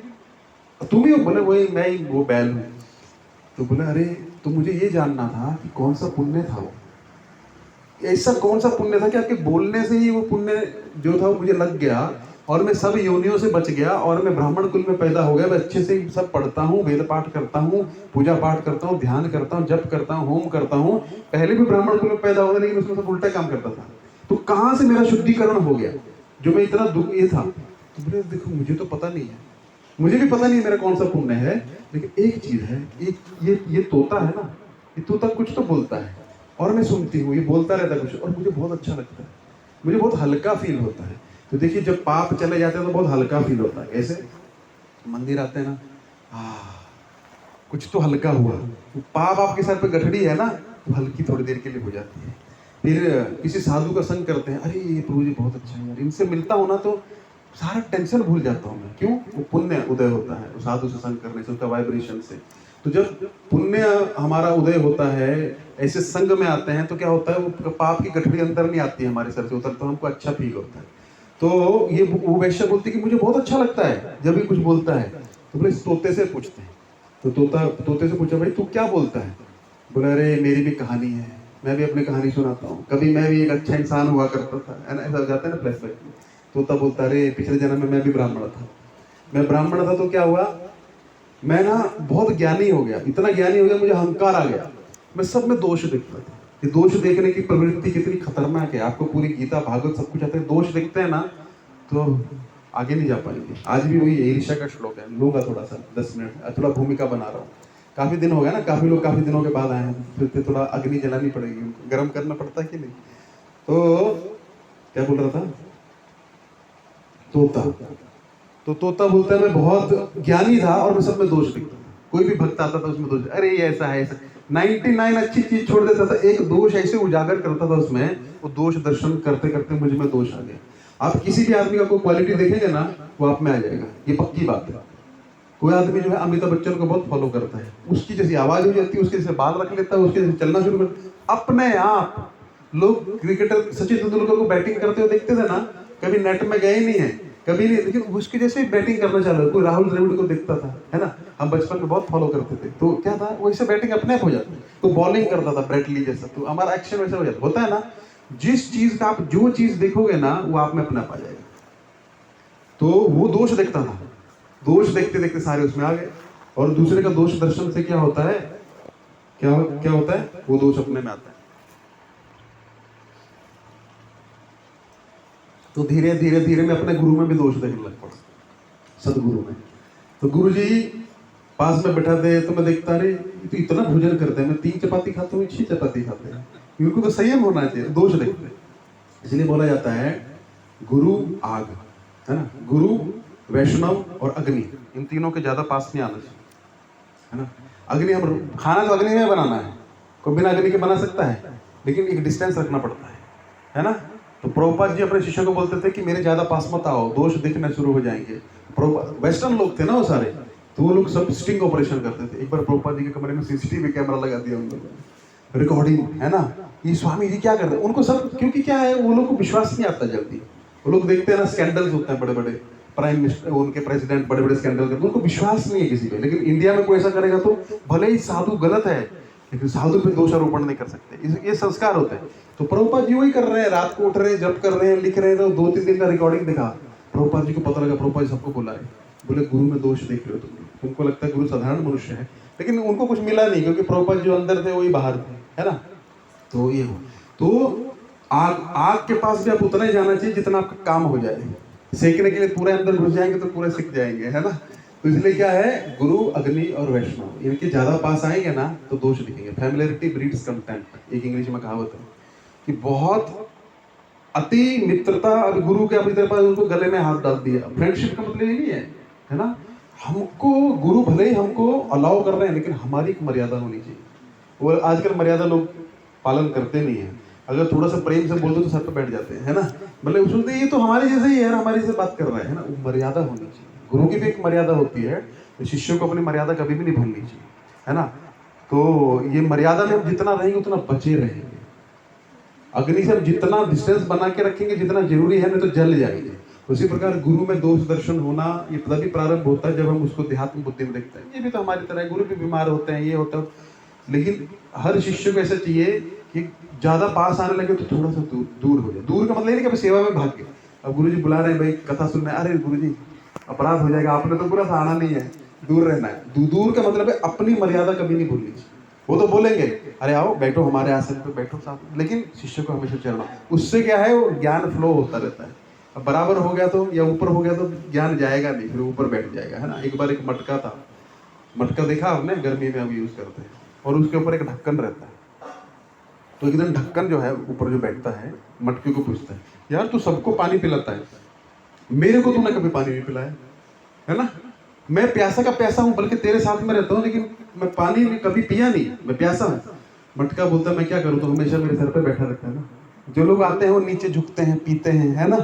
तुम ही हो। बोले वही मैं ही वो बैल हूँ। तो बोले अरे तो मुझे ये जानना था कि कौन सा पुण्य था, वो ऐसा कौन सा पुण्य था कि आपके बोलने से ही वो पुण्य जो था वो मुझे लग गया और मैं सब योनियों से बच गया और मैं ब्राह्मण कुल में पैदा हो गया, मैं अच्छे से सब पढ़ता हूँ, वेद पाठ करता हूँ, पूजा पाठ करता हूँ, ध्यान करता हूँ, जप करता हूँ, होम करता हूँ। पहले भी ब्राह्मण कुल में पैदा हो गया, लेकिन उसमें सब उल्टा काम करता था। तो कहाँ से मेरा शुद्धिकरण हो गया जो मैं इतना दुख ये था? तो बोले देखो मुझे तो पता नहीं है, मुझे भी पता नहीं मेरा कौन सा पुण्य है, लेकिन एक चीज है, एक ये तोता है ना, ये तोता कुछ तो बोलता है और मैं सुनती हूँ, ये बोलता रहता है कुछ और मुझे बहुत अच्छा लगता है, मुझे बहुत हल्का फील होता है। तो देखिए जब पाप चले जाते हैं तो बहुत हल्का फील होता है। ऐसे मंदिर आते हैं ना, कुछ तो हल्का हुआ। पाप आपके सर पे गठड़ी है ना, तो हल्की थोड़ी देर के लिए हो जाती है। फिर किसी साधु का संग करते हैं, अरे ये प्रभु जी बहुत अच्छा है यार, इनसे मिलता हूँ ना तो सारा टेंशन भूल जाता हूँ मैं। क्यों? वो पुण्य उदय होता है वो साधु से संग करने से, उसका वाइब्रेशन से। तो जब पुण्य हमारा उदय होता है, ऐसे संग में आते हैं, तो क्या होता है वो पाप की गठड़ी अंदर नहीं आती है हमारे सर से उतर, तो हमको अच्छा फील होता है। तो ये वो वैश्य बोलती कि मुझे बहुत अच्छा लगता है जब भी कुछ बोलता है। तो बोले तोते से पूछते हैं, तो तोते से पूछा भाई तू क्या बोलता है? बोला अरे मेरी भी कहानी है, मैं भी अपनी कहानी सुनाता हूँ, कभी मैं भी एक अच्छा इंसान हुआ करता था, है ना, ऐसा हो जाता है ना फ्लैशबैक में। तोता बोलता अरे पिछले जन्म में मैं भी ब्राह्मण था, मैं ब्राह्मण था तो क्या हुआ, मैं ना बहुत ज्ञानी हो गया, इतना ज्ञानी हो गया मुझे अहंकार आ गया, मैं सब में दोष देखता था। ये दोष देखने की प्रवृत्ति कितनी खतरनाक है, आपको पूरी गीता भागवत सब कुछ आते हैं, दोष देखते हैं ना तो आगे नहीं जा पाएंगे। आज भी वही ईर्ष्या का श्लोक है, लूंगा थोड़ा सा 10 मिनट, थोड़ा भूमिका बना रहा हूँ। काफी दिन हो गया ना, काफी लोग काफी दिनों के बाद आए हैं, फिर थोड़ा अग्नि जलानी पड़ेगी, उनको गर्म करना पड़ता है कि नहीं। तो क्या बोल रहा था? तोता। तो तोता बोलता है मैं बहुत ज्ञानी था और मैं सब में दोष देखता था, कोई भी भक्त आता था उसमें दोष, अरे ये ऐसा है ऐसा, 99 अच्छी चीज छोड़ देता था, एक दोष ऐसे उजागर करता था उसमें, वो दोष दर्शन करते करते मुझ में दोष आ गया। आप किसी भी आदमी का कोई क्वालिटी देखेंगे ना, वो आप में आ जाएगा, ये पक्की बात है। कोई आदमी जो है अमिताभ बच्चन को बहुत फॉलो करता है, उसकी जैसी आवाज हो जाती है, उसके जैसे बाल रख लेता है, उसके जैसे चलना शुरू कर, अपने आप। लोग क्रिकेटर सचिन तेंदुलकर को बैटिंग करते हुए देखते थे ना, कभी नेट में गए नहीं है, कभी नहीं, लेकिन उसके जैसे बैटिंग करना चालू। कोई राहुल द्रविड़ को देखता था, है ना, हम बचपन में बहुत फॉलो करते थे, तो क्या था वैसे बैटिंग अपने आप हो जाती। तो बॉलिंग करता था ब्रेटली जैसा, तो हमारा एक्शन वैसा हो जाता होता है ना। जिस चीज का आप जो चीज देखोगे ना वो आप में अपना पा जाएगा। तो वो दोष देखता था, दोष देखते देखते सारे उसमें आ गए। और दूसरे का दोष दर्शन से क्या होता है, क्या होता है, वो दोष अपने में आता है। तो धीरे धीरे धीरे मैं अपने गुरु में भी दोष देखने लग पड़ा, सदगुरु में। तो गुरु जी पास में बैठा थे, तो मैं देखता रहे तो इतना भोजन करते हैं, मैं 3 चपाती खाता हूँ, 6 चपाती खाते हैं, इनको तो संयम होना चाहिए, दोष देखते हैं। इसलिए बोला जाता है गुरु आग, है ना, गुरु वैष्णव और अग्नि, इन तीनों के ज्यादा पास नहीं आना चाहिए, है ना। अग्नि, हम खाना तो अग्नि में बनाना है, कोई बिना अग्नि के बना सकता है, लेकिन एक डिस्टेंस रखना पड़ता है ना। तो प्रभुपाद जी अपने शिष्यों को बोलते थे कि मेरे ज्यादा पास मत आओ, दोष दिखने शुरू हो जाएंगे। वेस्टर्न लोग थे ना वो सारे, तो वो लोग सब स्टिंग ऑपरेशन करते थे। एक बार प्रभुपाद जी के कमरे में सीसीटीवी कैमरा लगा दिया उन लोगों ने, रिकॉर्डिंग, है ना, ये स्वामी जी क्या कर रहे हैं, उनको सब, क्योंकि क्या है वो लोग को विश्वास नहीं आता जल्दी। वो लोग देखते हैं ना स्कैंडल्स होते हैं बड़े बड़े, प्राइम मिनिस्टर, उनके प्रेसिडेंट बड़े बड़े स्कैंडल करते, उनको विश्वास नहीं है किसी पे। लेकिन इंडिया में कोई ऐसा करेगा तो भले ही साधु गलत है, लेकिन साधु पे दोषारोपण नहीं कर सकते, ये संस्कार होते हैं। तो प्रभुपाद जी वही कर रहे हैं, रात को उठ रहे हैं, जप कर रहे हैं, लिख रहे हैं, तो 2-3 दिन का रिकॉर्डिंग दिखा। प्रभुपाद जी को पता लगा, प्रभुपाद जी सबको बुलाए, बोले गुरु में दोष देख रहे हो तुमको लगता है गुरु साधारण मनुष्य है, लेकिन उनको कुछ मिला नहीं, क्योंकि प्रभुपाद जो अंदर थे वही बाहर थे, है ना। तो ये हो, तो आग के पास भी आप उतना ही जाना चाहिए जितना आपका काम हो जाए। सेकने के लिए पूरे अंदर घुस जाएंगे तो पूरे सिक जाएंगे, है ना। तो इसलिए क्या है, गुरु अग्नि और वैष्णव, इनके ज्यादा पास आएंगे ना तो दोष दिखेंगे। फैमिलियरिटी ब्रीड्स कंटेम्प्ट, एक इंग्लिश में कहावत है कि बहुत अति मित्रता, अब गुरु के अपनी तरफ उनको गले में हाथ डाल दिया। फ्रेंडशिप का मतलब ये नहीं है ना, हमको गुरु भले ही हमको अलाउ कर रहे हैं, लेकिन हमारी एक मर्यादा होनी चाहिए। वो आजकल मर्यादा लोग पालन करते नहीं है, अगर थोड़ा सा प्रेम से बोल दो तो सर पे बैठ जाते हैं, है ना, मतलब सुनते ये तो हमारे जैसे ही है, हमारे से बात कर रहा है ना। मर्यादा होनी चाहिए, गुरु की भी एक मर्यादा होती है, तो शिष्यों को अपनी मर्यादा कभी भी नहीं भूलनी चाहिए, है ना। तो ये मर्यादा में हम जितना रहेंगे उतना बचे रहेंगे। अग्नि से हम जितना डिस्टेंस बना के रखेंगे जितना जरूरी है, नहीं तो जल जाएंगे। उसी प्रकार गुरु में दोष दर्शन होना ये तभी प्रारंभ होता है जब हम उसको देहात्म बुद्धि में देखते हैं। ये भी तो हमारी तरह है, गुरु भी बीमार होते हैं, ये होता है, लेकिन हर शिष्य को ऐसा चाहिए कि ज्यादा पास आने लगे तो थोड़ा सा दूर हो जाए। दूर का मतलब नहीं कि सेवा में भाग गए, अब गुरुजी बुला रहे हैं भाई कथा सुनना है, अरे गुरुजी अपराध हो जाएगा, आपने तो पूरा आना नहीं है, दूर रहना है। दूर का मतलब है अपनी मर्यादा कभी नहीं भूलनी चाहिए। वो तो बोलेंगे अरे आओ बैठो हमारे आसन पे बैठो साथ में, लेकिन शिष्य को हमेशा चलना। उससे क्या है, वो ज्ञान फ्लो होता रहता है। अब बराबर हो गया तो या ऊपर हो गया तो ज्ञान जाएगा नहीं, फिर ऊपर बैठ जाएगा, है ना। एक बार एक मटका था, मटका देखा आपने, गर्मी में हम यूज करते हैं, और उसके ऊपर एक ढक्कन रहता है। तो एक दिन ढक्कन जो है ऊपर जो बैठता है मटके को पूछता है, यार तू सबको पानी पिलाता है, मेरे को तूने कभी पानी नहीं पिलाया, है ना। मैं प्यासा का प्यासा हूँ, बल्कि तेरे साथ में रहता हूँ, लेकिन मैं पानी कभी पिया नहीं, मैं प्यासा हूँ। मटका बोलता है मैं क्या करूँ, तो हमेशा मेरे सर पे बैठा रहता है ना। जो लोग आते हैं वो नीचे झुकते हैं, पीते हैं, है ना।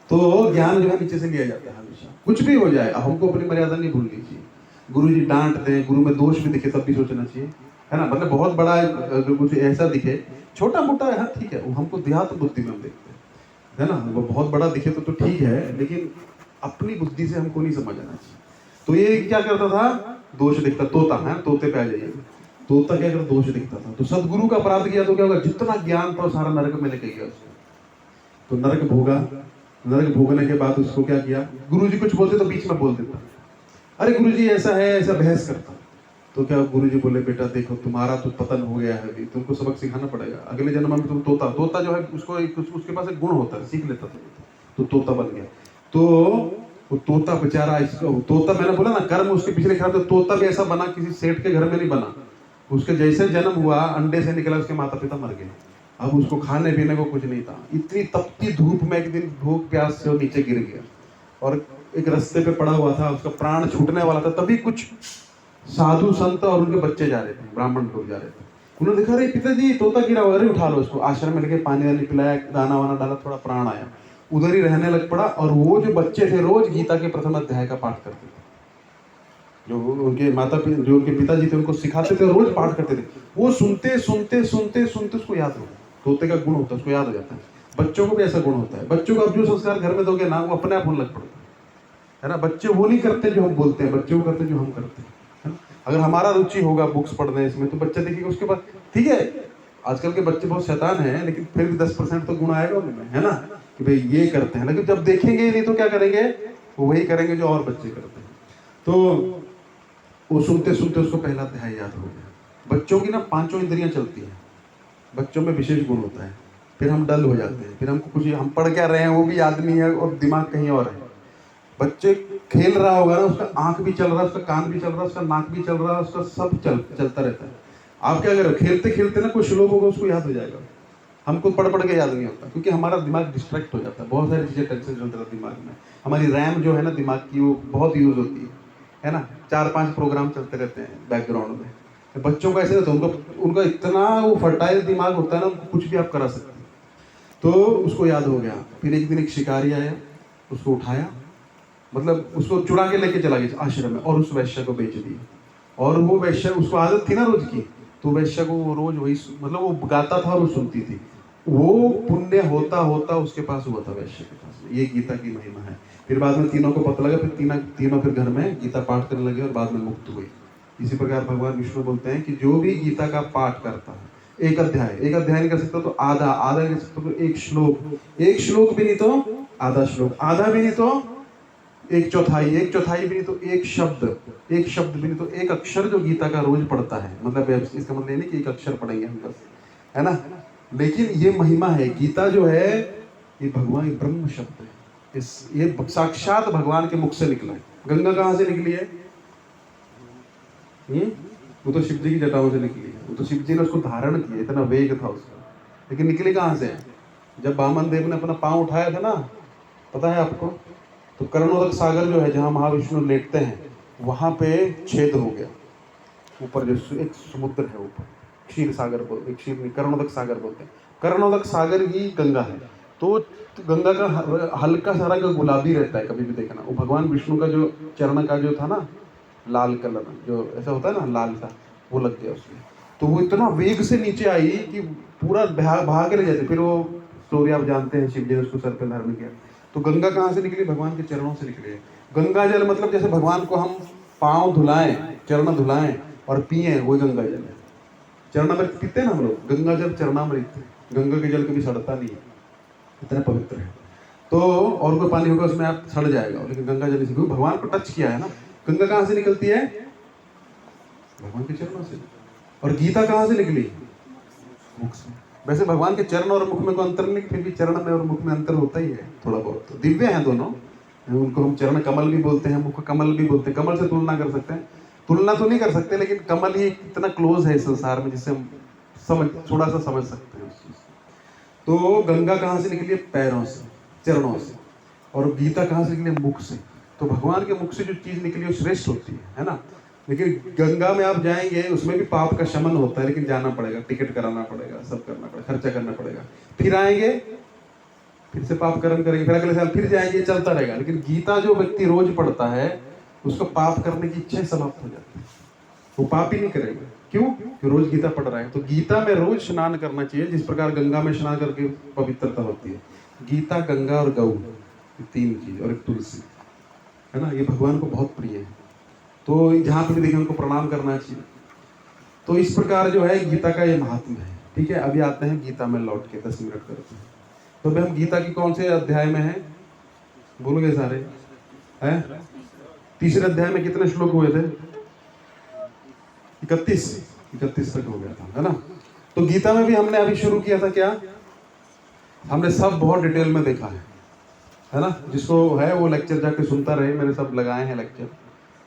तो ज्ञान जो है नीचे से लिया जाता है हमेशा, कुछ भी हो जाए हमको अपनी मर्यादा नहीं भूलनी चाहिए। गुरु जी डांट दें, गुरु में दोष भी दिखे तब भी सोचना चाहिए, है ना। मतलब बहुत बड़ा अगर कुछ ऐसा दिखे, छोटा मोटा है ठीक है, वो हमको देहात बुद्धि में हम देखते हैं, है ना। वो बहुत बड़ा दिखे तो ठीक है, लेकिन अपनी बुद्धि से हमको नहीं समझना चाहिए। तो ये क्या करता था, दोष दिखता, तोता है, तोते पे आ जाइए। तोता क्या करता, दोष दिखता था, तो सदगुरु का अपराध किया तो क्या होगा, जितना ज्ञान था सारा नरक में लेके गया उसको। तो नरक भोगा, नरक भोगने के बाद उसको क्या किया, गुरु जी कुछ बोलते तो बीच में बोल देता, अरे गुरु जी ऐसा है, ऐसा बहस करता। तो क्या गुरु जी बोले, बेटा देखो तुम्हारा तो पतन हो गया है, अभी तुमको सबक सिखाना पड़ेगा, अगले जन्म में तुम तोता, तोता जो है उसको उसके पास एक गुण होता है, सीख लेता था, तो तोता बन गया। तो वो तोता बेचारा, इसका तोता मैंने बोला ना कर्म उसके पिछले खराब, तो तोता भी ऐसा बना, किसी सेठ के घर में नहीं बना। उसके जैसे जन्म हुआ, अंडे से निकला, उसके माता पिता मर गए। अब उसको खाने पीने को कुछ नहीं था, इतनी तपती धूप में एक दिन भूख प्यास से वो नीचे गिर गया, और एक रास्ते पे पड़ा हुआ था, उसका प्राण छूटने वाला था। तभी कुछ साधु संत और उनके बच्चे जा रहे थे, ब्राह्मण लोग जा रहे थे। उन्होंने देखा, अरे पिताजी तोता गिरा हुआ, अरे उठा लो उसको। आश्रम में लेके पानी वानी पिलाया, दाना वाना डाला, थोड़ा प्राण आया, उधर ही रहने लग पड़ा। और वो जो बच्चे थे रोज गीता के प्रथम अध्याय का पाठ करते थे, जो उनके माता पिता, जो उनके पिताजी थे उनको सिखाते थे, रोज पाठ करते थे। वो सुनते सुनते सुनते सुनते उसको याद हो गया। तोते का गुण होता है, उसको याद हो जाता है। बच्चों को भी ऐसा गुण होता है, बच्चों को अब जो संस्कार घर में दोगे ना, वो अपने आप होने लग पड़ता है ना। बच्चे वो नहीं करते जो हम बोलते हैं, बच्चे वो करते जो हम करते हैं, है ना? अगर हमारा रुचि होगा बुक्स पढ़ने इसमें, तो बच्चा देखेगा, उसके बाद ठीक है। आजकल के बच्चे बहुत शैतान हैं, लेकिन फिर भी 10% तो गुण आएगा उनमें, है ना, कि भाई ये करते हैं। लेकिन जब देखेंगे नहीं तो क्या करेंगे, वो वही करेंगे जो और बच्चे करते हैं। तो वो सुनते सुनते उसको पहला अध्याय याद हो गया। बच्चों की ना 5 इंद्रियां चलती हैं, बच्चों में विशेष गुण होता है। फिर हम डल हो जाते हैं, फिर हमको कुछ, हम पढ़ क्या रहे हैं वो भी याद नहीं है, और दिमाग कहीं और है। बच्चे खेल रहा होगा ना, उसका आंख भी चल रहा है, उसका कान भी चल रहा है, उसका नाक भी चल रहा है, उसका सब चलता रहता है। आप क्या करो, खेलते खेलते ना कोई श्लोक होगा उसको याद हो जाएगा। हमको पढ़ पढ़ के याद नहीं होता, क्योंकि हमारा दिमाग डिस्ट्रैक्ट हो जाता है, बहुत सारी चीज़ें टेंशन चलते रहती है दिमाग में। हमारी रैम जो है ना दिमाग की, वो बहुत यूज होती है ना। 4-5 प्रोग्राम चलते रहते हैं बैकग्राउंड में। बच्चों का ऐसे रहता है, उनका इतना वो फर्टाइल दिमाग होता है ना, उनको कुछ भी आप करा सकते हैं। तो उसको याद हो गया। फिर एक दिन एक शिकारी आया, उसको उठाया, मतलब उसको चुरा के लेके चला गया आश्रम में, और उस वैश्य को बेच दिया। और वो वैश्य, उसको आदत थी ना रोज की, तो वैश्य को वो रोज वही, मतलब वो गाता था और वो सुनती थी। वो पुण्य होता होता उसके पास हुआ था, वैश्य के पास। ये गीता की महिमा है। फिर बाद में तीनों को पता लगा, फिर तीनों फिर घर में गीता पाठ करने लगे और बाद में मुक्त हुए। इसी प्रकार भगवान विष्णु बोलते हैं कि जो भी गीता का पाठ करता है, एक अध्याय नहीं कर सकता तो आधा नहीं कर सकता तो एक श्लोक भी नहीं तो आधा श्लोक, आधा भी नहीं तो एक चौथाई भी नहीं तो एक शब्द भी नहीं तो एक अक्षर जो गीता का रोज पढ़ता है, मतलब इसका मतलब ये नहीं कि एक अक्षर पढ़ेंगे हम बस, है ना। लेकिन ये महिमा है, गीता जो है ये भगवान ब्रह्म शब्द है, ये साक्षात भगवान के मुख से निकला है। गंगा कहाँ से निकली है? वो तो शिव जी की जटाओं से निकली है, वो तो शिव जी ने उसको धारण किया, इतना वेग था उसका। लेकिन निकली कहाँ से? जब वामन देव ने अपना पाँव उठाया था ना, पता है आपको, तो कर्णोदक सागर जो है जहाँ महाविष्णु लेटते हैं, वहां पे छेद हो गया। ऊपर जो एक समुद्र है, ऊपर क्षीर सागर बोलते, क्षीर नहीं, कर्णोदक सागर बोलते हैं। कर्णोदक सागर ही गंगा है। तो गंगा का हल्का सारा का गुलाबी रहता है, कभी भी देखना। वो भगवान विष्णु का जो चरण का जो था ना लाल कलर, जो ऐसा होता है ना लाल सा, वो लग गया उसमें। तो वो इतना वेग से नीचे आई कि पूरा भाग के ले जाते। फिर वो स्टोरी आप जानते हैं, शिव जी ने उसको सर पे धारण किया। तो गंगा कहाँ से निकली? भगवान के चरणों से निकली है। गंगा जल मतलब जैसे भगवान को हम पाँव धुलाएं, चरण धुलाएं और पिए, वो गंगा जल है। चरणामृत पीते हैं ना हम लोग, गंगा जल चरणामृत, गंगा के जल कभी सड़ता नहीं है, इतना पवित्र है। तो और कोई पानी होगा उसमें आप सड़ जाएगा, लेकिन गंगा जल से, क्योंकि भगवान को टच किया है ना। गंगा कहाँ से निकलती है? भगवान के चरणों से। और गीता कहाँ से निकली? मुख से। वैसे भगवान के चरण और मुख में कोई अंतर नहीं, फिर भी चरण में और मुख में अंतर होता ही है थोड़ा बहुत। तो दिव्य हैं दोनों, उनको हम चरण कमल भी बोलते हैं, मुख कमल भी बोलते हैं। कमल से तुलना कर सकते हैं, तुलना तो नहीं कर सकते, लेकिन कमल ही इतना क्लोज है इस संसार में जिससे हम थोड़ा सा समझ सकते हैं उस चीज। तो गंगा कहाँ से निकली है? पैरों से, चरणों से। और गीता कहाँ से निकली? मुख से। तो भगवान के मुख से जो चीज निकली वो श्रेष्ठ होती है ना। लेकिन गंगा में आप जाएंगे, उसमें भी पाप का शमन होता है, लेकिन जाना पड़ेगा, टिकट कराना पड़ेगा, सब करना पड़ेगा, खर्चा करना पड़ेगा। फिर आएंगे, फिर से पाप कर्म करेंगे, फिर अगले साल फिर जाएंगे, चलता रहेगा। लेकिन गीता जो व्यक्ति रोज पढ़ता है, उसको पाप करने की इच्छा समाप्त हो जाती है, वो पाप ही नहीं करेगा। क्यों? कि रोज गीता पढ़ रहा है। तो गीता में रोज स्नान करना चाहिए, जिस प्रकार गंगा में स्नान करके पवित्रता होती है। गीता, गंगा और गौ, तीन चीज, और एक तुलसी, है ना, ये भगवान को बहुत प्रिय है। तो जहाँ पे भी देखें उनको प्रणाम करना चाहिए। तो इस प्रकार जो है गीता का ये महात्मा है। ठीक है, अभी आते हैं गीता में लौट के, 10 मिनट करते हैं। तो अभी हम गीता की कौन से अध्याय में हैं? बोलोगे सारे? हैं? तीसरे अध्याय में कितने श्लोक हुए थे? 31 तक हो गया था, है ना। तो गीता में भी हमने अभी शुरू किया था क्या? हमने सब बहुत डिटेल में देखा है ना। जिसको है वो लेक्चर जाके सुनता रहे, मैंने सब लगाए हैं लेक्चर,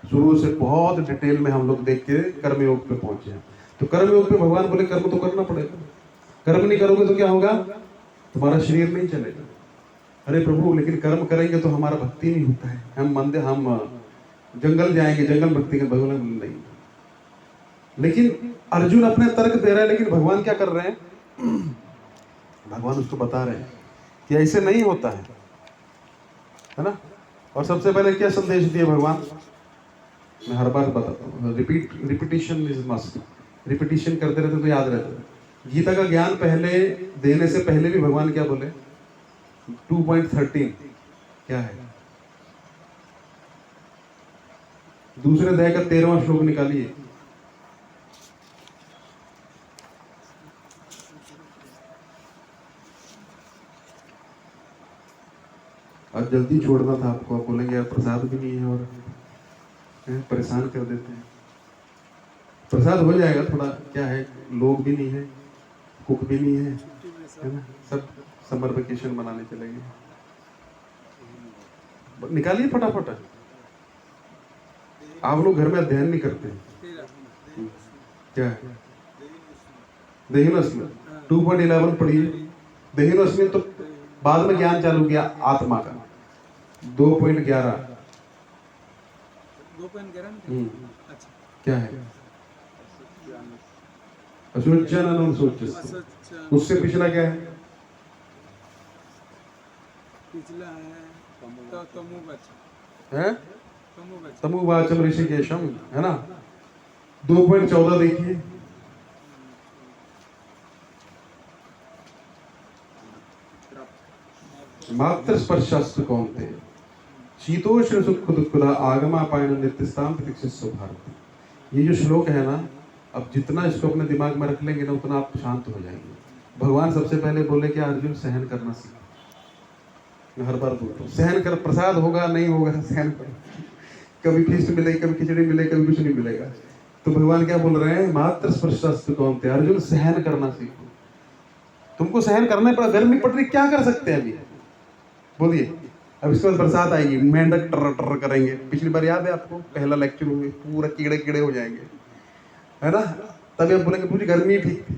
शुरू से बहुत डिटेल में हम लोग देख के कर्मयोग पे पहुंचे हैं। तो कर्मयोग पे भगवान बोले कर्म तो करना पड़ेगा, कर्म नहीं करोगे तो क्या होगा? तुम्हारा शरीर नहीं चलेगा। अरे प्रभु, लेकिन कर्म करेंगे तो हमारा भक्ति नहीं होता है, हम मंदिर, हम जंगल जाएंगे, जंगल भक्ति के भगवान नहीं। लेकिन अर्जुन अपने तर्क दे रहा है, लेकिन भगवान क्या कर रहे हैं? भगवान उसको बता रहे हैं कि ऐसे नहीं होता है ना। और सबसे पहले क्या संदेश दिए भगवान? मैं हर बार बताता हूँ, रिपीटिशन इज मस्ट। रिपीटिशन करते रहते तो याद रहता है। गीता का ज्ञान पहले देने से पहले भी भगवान क्या बोले? 2.13 क्या है? दूसरे अध्याय का 13वां श्लोक निकालिए। आज जल्दी छोड़ना था आपको, आप बोलेंगे यार प्रसाद भी नहीं है और परेशान कर देते हैं। प्रसाद हो जाएगा, थोड़ा क्या है, लोग भी नहीं है, कुक भी नहीं है ना, सब समर वेकेशन मनाने चलेंगे। निकालिए फटाफट। आप लोग घर में अध्ययन नहीं करते क्या है? देहिनोस्मिन 2.11 पढ़िए। देहिनोस्मिन तो बाद में ज्ञान चालू किया आत्मा का। 2.11 क्या है? उससे पिछला क्या है? पिछला है तमुवाचम ऋषिकेशम, है ना। 2.14 देखिए। मात्र स्पर्शास्त्र कौन्तेय शीतोष्ण सुख दुःखदा आगमापायन नित्यस्ताम प्रतीक्षितस्व भारत। ये जो श्लोक है ना, अब जितना इसको अपने दिमाग में रख लेंगे ना, उतना आप शांत हो जाएंगे। भगवान सबसे पहले बोले कि अर्जुन सहन करना सीखो। मैं हर बार बोलता हूँ, सहन कर। प्रसाद होगा नहीं होगा, सहन करो। कभी फिस्ट मिलेगी, कभी खिचड़ी मिलेगी, कभी कुछ नहीं मिलेगा। तो भगवान क्या बोल रहे हैं? मात्र स्पर्शास्त्र कौन्तेय, अर्जुन सहन करना सीखो। तुमको सहन करने पर, गर्मी पड़ रही, क्या कर सकते हैं अभी? बोलिए। अब इसके बाद बरसात आएगी, मेंढक टर टर करेंगे। पिछली बार याद है आपको, पहला लेक्चर हुए, पूरा कीड़े कीड़े हो जाएंगे, है ना। तभी आप बोलेंगे पूरी गर्मी ठीक थी,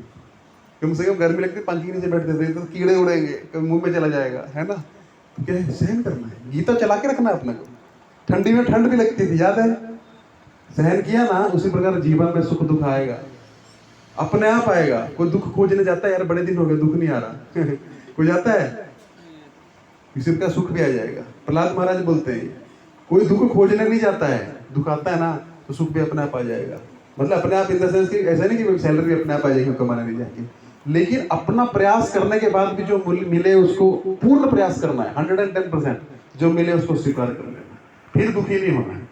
कम से कम गर्मी लगती, पंखे के नीचे बैठते थे, तो कीड़े उड़ेंगे, कभी मुंह में चला जाएगा, है ना। तो क्या है? सहन करना है, गीता चला के रखना है अपने को। ठंडी में ठंड भी लगती थी, याद है? सहन किया ना, उसी प्रकार जीवन में सुख दुख आएगा, अपने आप आएगा। कोई दुख खोजने जाता है, यार बड़े दिन हो गए दुख नहीं आ रहा कोई जाता है? किसी का सुख भी आ जाएगा। प्रहलाद महाराज बोलते हैं, कोई दुख खोजने नहीं जाता है, दुख आता है ना तो सुख भी अपने आप आ जाएगा। मतलब अपने आप इन द सेंस कि ऐसा नहीं कि सैलरी अपने आप आ जाएगी, कमाने नहीं जाएगी, लेकिन अपना प्रयास करने के बाद भी जो मिले उसको पूर्ण प्रयास करना है, 110%। जो मिले उसको स्वीकार कर लेना, फिर दुखी नहीं होना है।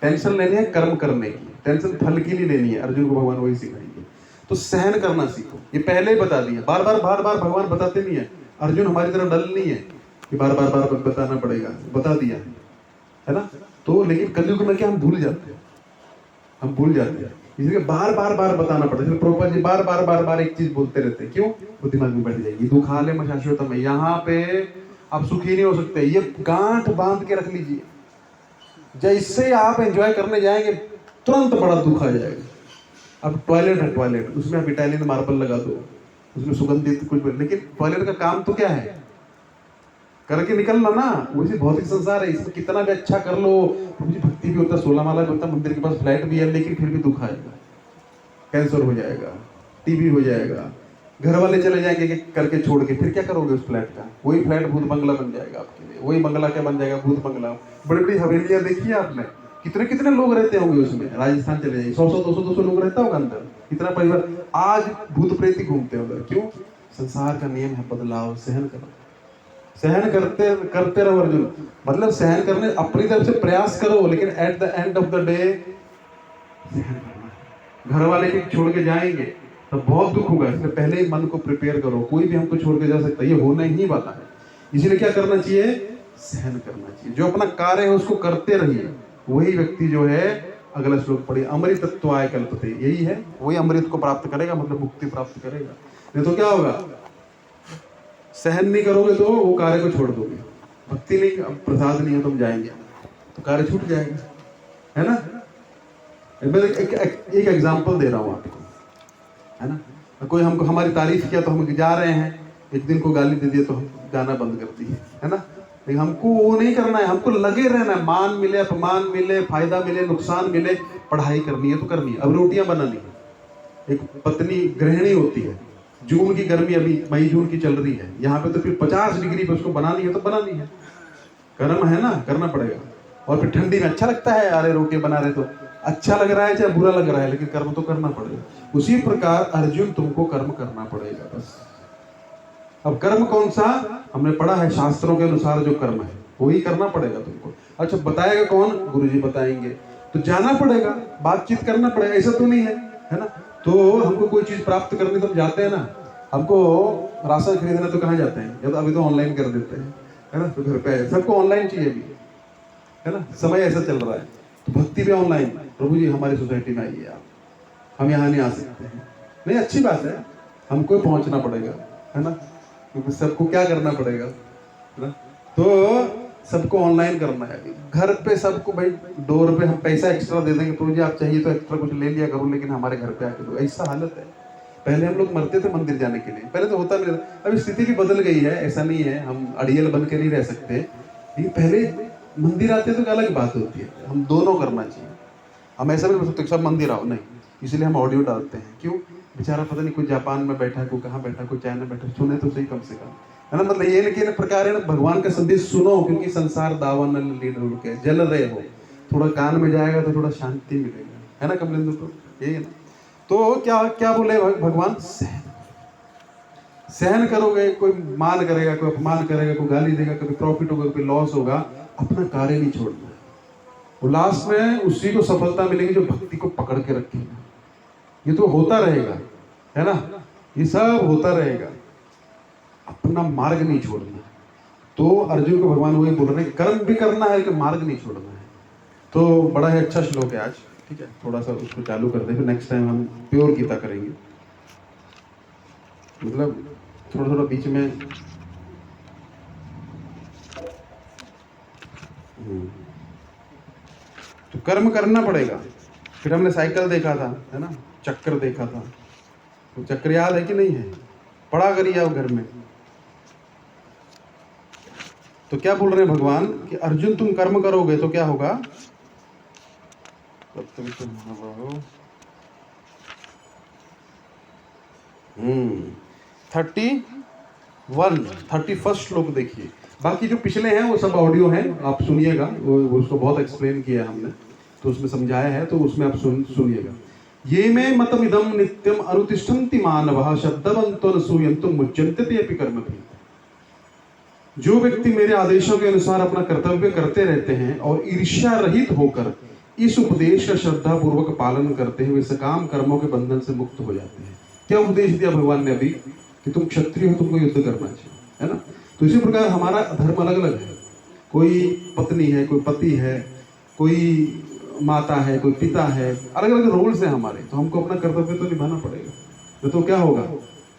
टेंशन लेनी है कर्म करने की, टेंशन फल की नहीं लेनी है। अर्जुन को भगवान वही सिखाएंगे। तो सहन करना सीखो, ये पहले ही बता दिया। बार बार भगवान बताते नहीं है। अर्जुन हमारी तरह डल नहीं है, कि बार बार बार बताना पड़ेगा, बता दिया है ना। तो लेकिन कलयुग में क्या हम भूल जाते हैं, हम भूल जाते हैं, इसलिए बार बार बार बताना पड़ता है। प्रभुपाद जी बार बार बार बार एक चीज बोलते रहते हैं, क्यों? वो दिमाग में बैठ जाएगी। दुखाले में शाश्वतम है, यहाँ पे आप सुखी नहीं हो सकते, ये गांठ बांध के रख लीजिए। जैसे आप एंजॉय करने जाएंगे तुरंत बड़ा दुख आ जाएगा। अब टॉयलेट है, टॉयलेट उसमें आप इटालियन मार्बल लगा दो, उसमें सुगंधित कुछ, लेकिन टॉयलेट का काम तो क्या है? करके निकलना ना। वैसे भौतिक संसार है, इसमें कितना भी अच्छा कर लो, मुझे भक्ति भी होता, 16 माला भी होता, मंदिर के पास फ्लैट भी है, लेकिन फिर भी दुख आएगा, कैंसर हो जाएगा, टीबी हो जाएगा, घर वाले चले जाएंगे कि करके छोड़ के, फिर क्या करोगे उस फ्लैट का? वही फ्लैट भूत बंगला बन जाएगा आपके लिए। वही बंगला क्या बन जाएगा? भूत बंगला। बड़ी बड़ी हवेलियां देखी है आपने, कितने कितने लोग रहते होंगे उसमें। राजस्थान चले जाइए, 100 200 लोग रहता होगा अंदर, कितना परिवार। आज भूत प्रेत ही घूमते हैं उधर। क्यों? संसार का नियम है बदलाव, सहन करो, सहन करते करते रहो अर्जुन। मतलब सहन करने अपनी तरफ से प्रयास करो, लेकिन at the end of the day सहन करना। घर वाले के छोड़ के जाएंगे तो बहुत दुख होगा, इसलिए पहले ही मन को प्रिपेयर करो। कोई भी हमको छोड़ के जा सकता है, ये होना ही वाला है। इसलिए क्या करना चाहिए? सहन करना चाहिए। जो अपना कार्य है उसको करते रहिए। वही व्यक्ति जो है, अगला श्लोक पढ़िए, अमृतत्वाय कल्पते, यही है, वही अमृत को प्राप्त करेगा, मतलब मुक्ति प्राप्त करेगा। नहीं तो क्या होगा? सहन नहीं करोगे तो वो कार्य को छोड़ दोगे। भक्ति नहीं, प्रसाद नहीं है, तुम जाएंगे तो कार्य छूट जाएगा, है ना। मैं एक एग्जांपल दे रहा हूँ आपको, है ना। कोई हमको हमारी तारीफ किया तो हम जा रहे हैं, एक दिन को गाली दे दिया तो हम गाना बंद कर दिए, है ना। लेकिन हमको वो नहीं करना है, हमको लगे रहना है। मान मिले, अपमान मिले, फायदा मिले, नुकसान मिले, पढ़ाई करनी है तो करनी है। अब रोटियां बनानी है, एक पत्नी गृहिणी होती है, जून की गर्मी अभी मई जून की चल रही है, यहाँ पे तो फिर 50 डिग्री पे उसको बनानी है तो बनानी है, कर्म है ना, करना पड़ेगा। और फिर ठंडी में अच्छा लगता है, अरे रोटी बना रहे तो अच्छा लग रहा है चाहे बुरा लग रहा है, लेकिन कर्म तो करना पड़ेगा। उसी प्रकार अर्जुन तुमको कर्म करना पड़ेगा बस। अब कर्म कौन सा? हमने पढ़ा है शास्त्रों के अनुसार जो कर्म है वही करना पड़ेगा तुमको। अच्छा बताएगा कौन? गुरुजी बताएंगे, तो जाना पड़ेगा, बातचीत करना पड़ेगा, ऐसा तो नहीं है ना। तो हमको कोई चीज प्राप्त करनी तो हम जाते हैं ना, हमको राशन खरीदना तो कहाँ जाते हैं? या तो अभी तो ऑनलाइन कर देते हैं, है ना, तो घर पे है, सबको ऑनलाइन चाहिए अभी, है ना, समय ऐसा चल रहा है। तो भक्ति भी ऑनलाइन, प्रभु जी हमारी सोसाइटी में आइए आप, हम यहाँ नहीं आ सकते हैं। नहीं, अच्छी बात है, हमको पहुंचना पड़ेगा, है ना, क्योंकि सबको क्या करना पड़ेगा, है ना। तो सबको ऑनलाइन करना है। घर पे सबको भाई डोर पे हम पैसा एक्स्ट्रा दे देंगे, प्रभु जी आप चाहिए तो एक्स्ट्रा कुछ ले लिया करो, लेकिन हमारे घर पे आके दो, ऐसा हालत है। पहले हम लोग मरते थे मंदिर जाने के लिए, पहले तो होता नहीं था। अभी स्थिति भी बदल गई है, ऐसा नहीं है हम अड़ियल बन के नहीं रह सकते, लेकिन पहले मंदिर आते तो अलग बात होती है। हम दोनों करना चाहिए। हम ऐसा नहीं बोल सकते सब मंदिर आओ, नहीं, इसलिए हम ऑडियो डालते हैं। क्यों? बेचारा पता नहीं कोई जापान में बैठा है, कोई कहाँ बैठा, कोई चाइना में बैठा, सुने तो सही कम से कम, है ना। मतलब ये लेकिन प्रकार है ना, भगवान का संदेश सुनो, क्योंकि संसार दावा न लीड रुके, जल रहे हो, थोड़ा कान में जाएगा तो थोड़ा शांति मिलेगा, है ना कमलेंद्र। तो यही है ना। तो क्या क्या बोले भगवान? सहन करोगे, कोई मान करेगा, कोई अपमान करेगा, कोई गाली देगा, कभी प्रॉफिट होगा, कोई लॉस होगा, अपना कार्य नहीं छोड़ना। वो लास्ट में उसी को सफलता मिलेगी जो भक्ति को पकड़ के रखेगा। ये तो होता रहेगा, है ना, ये सब होता रहेगा, अपना मार्ग नहीं छोड़ना। तो अर्जुन को भगवान वही बोल रहे हैं, कर्म भी करना है, लेकिन मार्ग नहीं छोड़ना है। तो बड़ा ही अच्छा श्लोक है आज, ठीक है, थोड़ा सा उसको चालू कर दे, फिर नेक्स्ट टाइम हम प्योर गीता करेंगे। मतलब थोड़ा थोड़ा बीच में तो कर्म करना पड़ेगा। फिर हमने साइकिल देखा था, है ना, चक्र देखा था, तो चक्र याद है कि नहीं है? पढ़ा करिए आप घर में। तो क्या बोल रहे हैं भगवान कि अर्जुन तुम कर्म करोगे तो क्या होगा? तब तुम 31 श्लोक देखिए। बाकी जो पिछले हैं वो सब ऑडियो हैं, आप सुनिएगा, वो उसको बहुत एक्सप्लेन किया है हमने, तो उसमें समझाया है, तो उसमें आप सुनिएगा। ये में मतम इदम नित्यम अनुतिष्ठन्ति मानवः शब्दवन्तो न सूयन्तो मुच्यन्ते अपि कर्मभिः। जो व्यक्ति मेरे आदेशों के अनुसार अपना कर्तव्य करते रहते हैं और ईर्ष्या रहित होकर इस उपदेश का श्रद्धा पूर्वक पालन करते हुए सकाम कर्मों के बंधन से मुक्त हो जाते हैं। क्या उपदेश दिया भगवान ने अभी? कि तुम क्षत्रिय हो, तुमको युद्ध करना चाहिए, है ना। तो इसी प्रकार हमारा धर्म अलग अलग है। कोई पत्नी है, कोई पति है, कोई माता है, कोई पिता है, अलग अलग रोल्स हैं हमारे। तो हमको अपना कर्तव्य तो निभाना पड़ेगा। तो क्या होगा,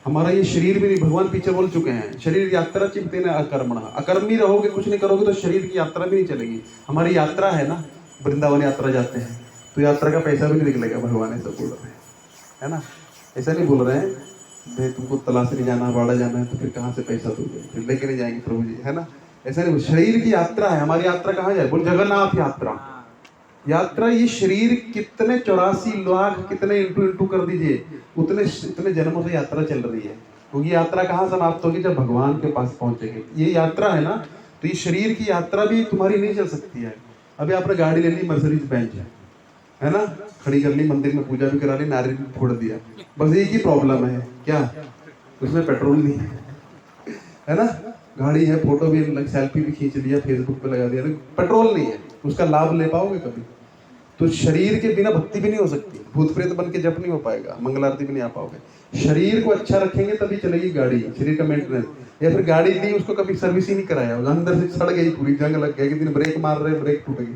हमारा ये शरीर भी नहीं, भगवान पीछे बोल चुके हैं, शरीर यात्रा चिंतन अकर्मण, अकर्मी रहोगे, कुछ नहीं करोगे तो शरीर की यात्रा भी नहीं चलेगी। हमारी यात्रा है ना, वृंदावन यात्रा जाते हैं तो यात्रा का पैसा भी नहीं निकलेगा, भगवान ऐसा बोल रहे हैं, है ना। ऐसा नहीं बोल रहे हैं भाई तुमको तलाश नहीं जाना, बाड़ा जाना है तो फिर कहाँ से पैसा दोगे, फिर लेके नहीं जाएंगे प्रभु जी, है ना। ऐसा नहीं, शरीर की यात्रा है। हमारी यात्रा कहाँ जाए, बोल जगन्नाथ यात्रा। यात्रा ये शरीर कितने 84 लाख कितने इंटू कर दीजिए, उतने जन्मों से यात्रा चल रही है। क्योंकि यात्रा कहाँ समाप्त होगी, जब भगवान के पास पहुंचेंगे। ये यात्रा है ना, तो ये शरीर की यात्रा भी तुम्हारी नहीं चल सकती है। अभी आपने गाड़ी ले ली, मर्सिडीज बेंच है ना, खड़ी कर ली, मंदिर में पूजा भी करा ली, नारियल भी फोड़ दिया, बस एक ही प्रॉब्लम है क्या, उसमें पेट्रोल नहीं है ना। गाड़ी है, फोटो भी लग, सेल्फी भी खींच लिया, फेसबुक पे लगा दिया, पेट्रोल नहीं है, उसका लाभ ले पाओगे कभी। तो शरीर के बिना भक्ति भी नहीं हो सकती, भूत प्रेत बन के जप नहीं हो पाएगा, मंगल आरती भी नहीं आ पाओगे। शरीर को अच्छा रखेंगे तभी चलेगी गाड़ी, शरीर का मेंटेनेंस। या फिर गाड़ी ली, उसको कभी सर्विस ही नहीं कराया, अंदर से सड़ गई, पूरी जंग लग गई, दिन ब्रेक मार रहे, ब्रेक टूट गई,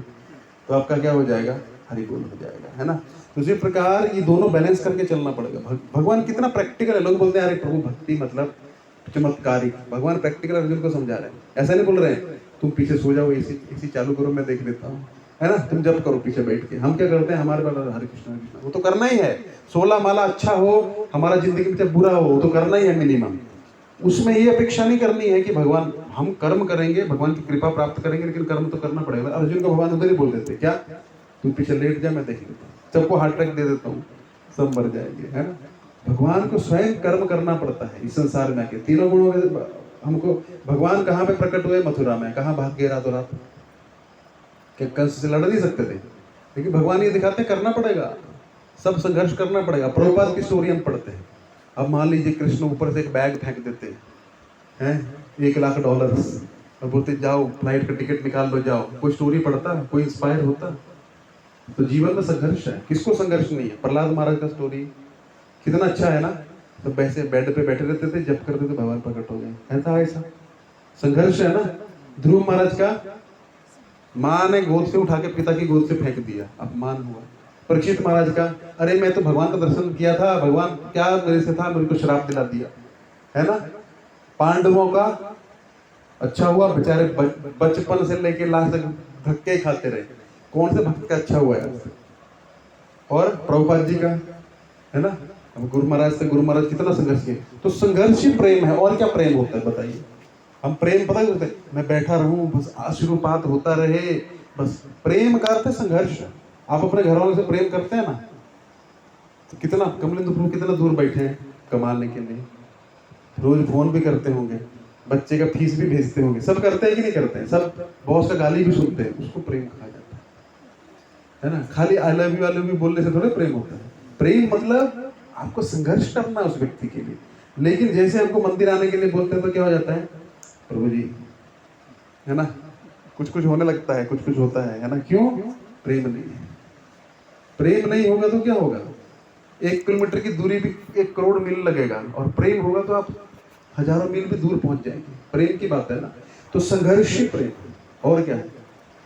तो आपका क्या हो जाएगा, हरि बोल हो जाएगा, है ना। तो इसी प्रकार ये दोनों बैलेंस करके चलना पड़ेगा। भगवान कितना प्रैक्टिकल है। लोग बोलते हैं अरे प्रभु भक्ति मतलब चमत्कारिक, भगवान प्रैक्टिकल अर्जुन को समझा रहे हैं। ऐसा नहीं बोल रहे हैं तुम पीछे सो जाओ, एसी चालू करो, मैं देख लेता हूँ, है ना, तुम जब करो पीछे बैठ के। हम क्या करते हैं, हमारे पास हरे कृष्ण वो तो करना ही है। 16 माला अच्छा हो, हमारा जिंदगी में चाहे बुरा हो, तो करना ही है मिनिमम। उसमें ये अपेक्षा नहीं करनी है कि भगवान, हम कर्म करेंगे, भगवान की कृपा प्राप्त करेंगे, लेकिन कर्म तो करना पड़ेगा। अर्जुन को भगवान उधर ही बोल देते क्या, तुम पीछे लेट जा, मैं देख लेता हूँ, सबको हार्ट अटैक दे देता हूँ, सब मर जाएंगे, है ना। भगवान को स्वयं कर्म करना पड़ता है इस संसार में आके। तीनों गुणों में हमको भगवान कहाँ पे प्रकट हुए, मथुरा में। कहाँ भाग गए रातों रात, क्या कंस से लड़ नहीं सकते थे, लेकिन भगवान ये दिखाते करना पड़ेगा, सब संघर्ष करना पड़ेगा। प्रभुपाद की स्टोरी हम पढ़ते हैं। अब मान लीजिए कृष्ण ऊपर से एक बैग फेंक देते हैं, $1,00,000 और बोलते जाओ फ्लाइट का टिकट निकाल लो जाओ, कोई स्टोरी पढ़ता, कोई इंस्पायर होता। तो जीवन में संघर्ष है, किसको संघर्ष नहीं है। प्रहलाद महाराज का स्टोरी कितना अच्छा है ना, तो वैसे बेड पे बैठे रहते थे, जब करते थे भगवान प्रकट हो गए। ऐसा ऐसा संघर्ष है ना। ध्रुव महाराज का माँ ने गोद से उठा के पिता की गोद से फेंक दिया, अपमान हुआ। परीक्षित महाराज का, अरे मैं तो भगवान का दर्शन किया था, भगवान क्या मेरे से था, मेरे को श्राप दिला दिया, है ना। पांडवों का अच्छा हुआ, बेचारे बचपन से लेके लास्ट तक धक्के खाते रहे, कौन से भक्त का अच्छा हुआ है। और प्रभुपाद जी का, है ना, गुरु महाराज से, गुरु महाराज कितना संघर्ष किए। तो संघर्ष ही प्रेम है, और क्या प्रेम होता है बताइए। हम प्रेम पता करते हैं, मैं बैठा रहूं बस आशीर्वाद होता रहे, बस। प्रेम का अर्थ है संघर्ष। आप अपने घर वालों से प्रेम करते हैं ना, तो कितना कमलेंद्र प्रभु कितना दूर बैठे हैं कमाने के लिए, रोज फोन भी करते होंगे, बच्चे का फीस भी भेजते होंगे, सब करते हैं कि नहीं करते हैं, सब बॉस का गाली भी सुनते हैं, उसको प्रेम कहा जाता है ना। खाली आई लव यू बोलने से थोड़े प्रेम होता है। प्रेम मतलब आपको संघर्ष करना उस व्यक्ति के लिए। लेकिन जैसे हमको मंदिर आने के लिए बोलते हैं तो क्या हो जाता है, प्रभु जी, है ना, कुछ कुछ होने लगता है, कुछ कुछ होता है ना। क्यों, प्रेम नहीं है। प्रेम नहीं होगा तो क्या होगा, 1 किलोमीटर की दूरी भी 1 करोड़ मील लगेगा, और प्रेम होगा तो आप हजारों मील भी दूर पहुंच जाएंगे। प्रेम की बात है ना। तो संघर्ष ही प्रेम, और क्या है।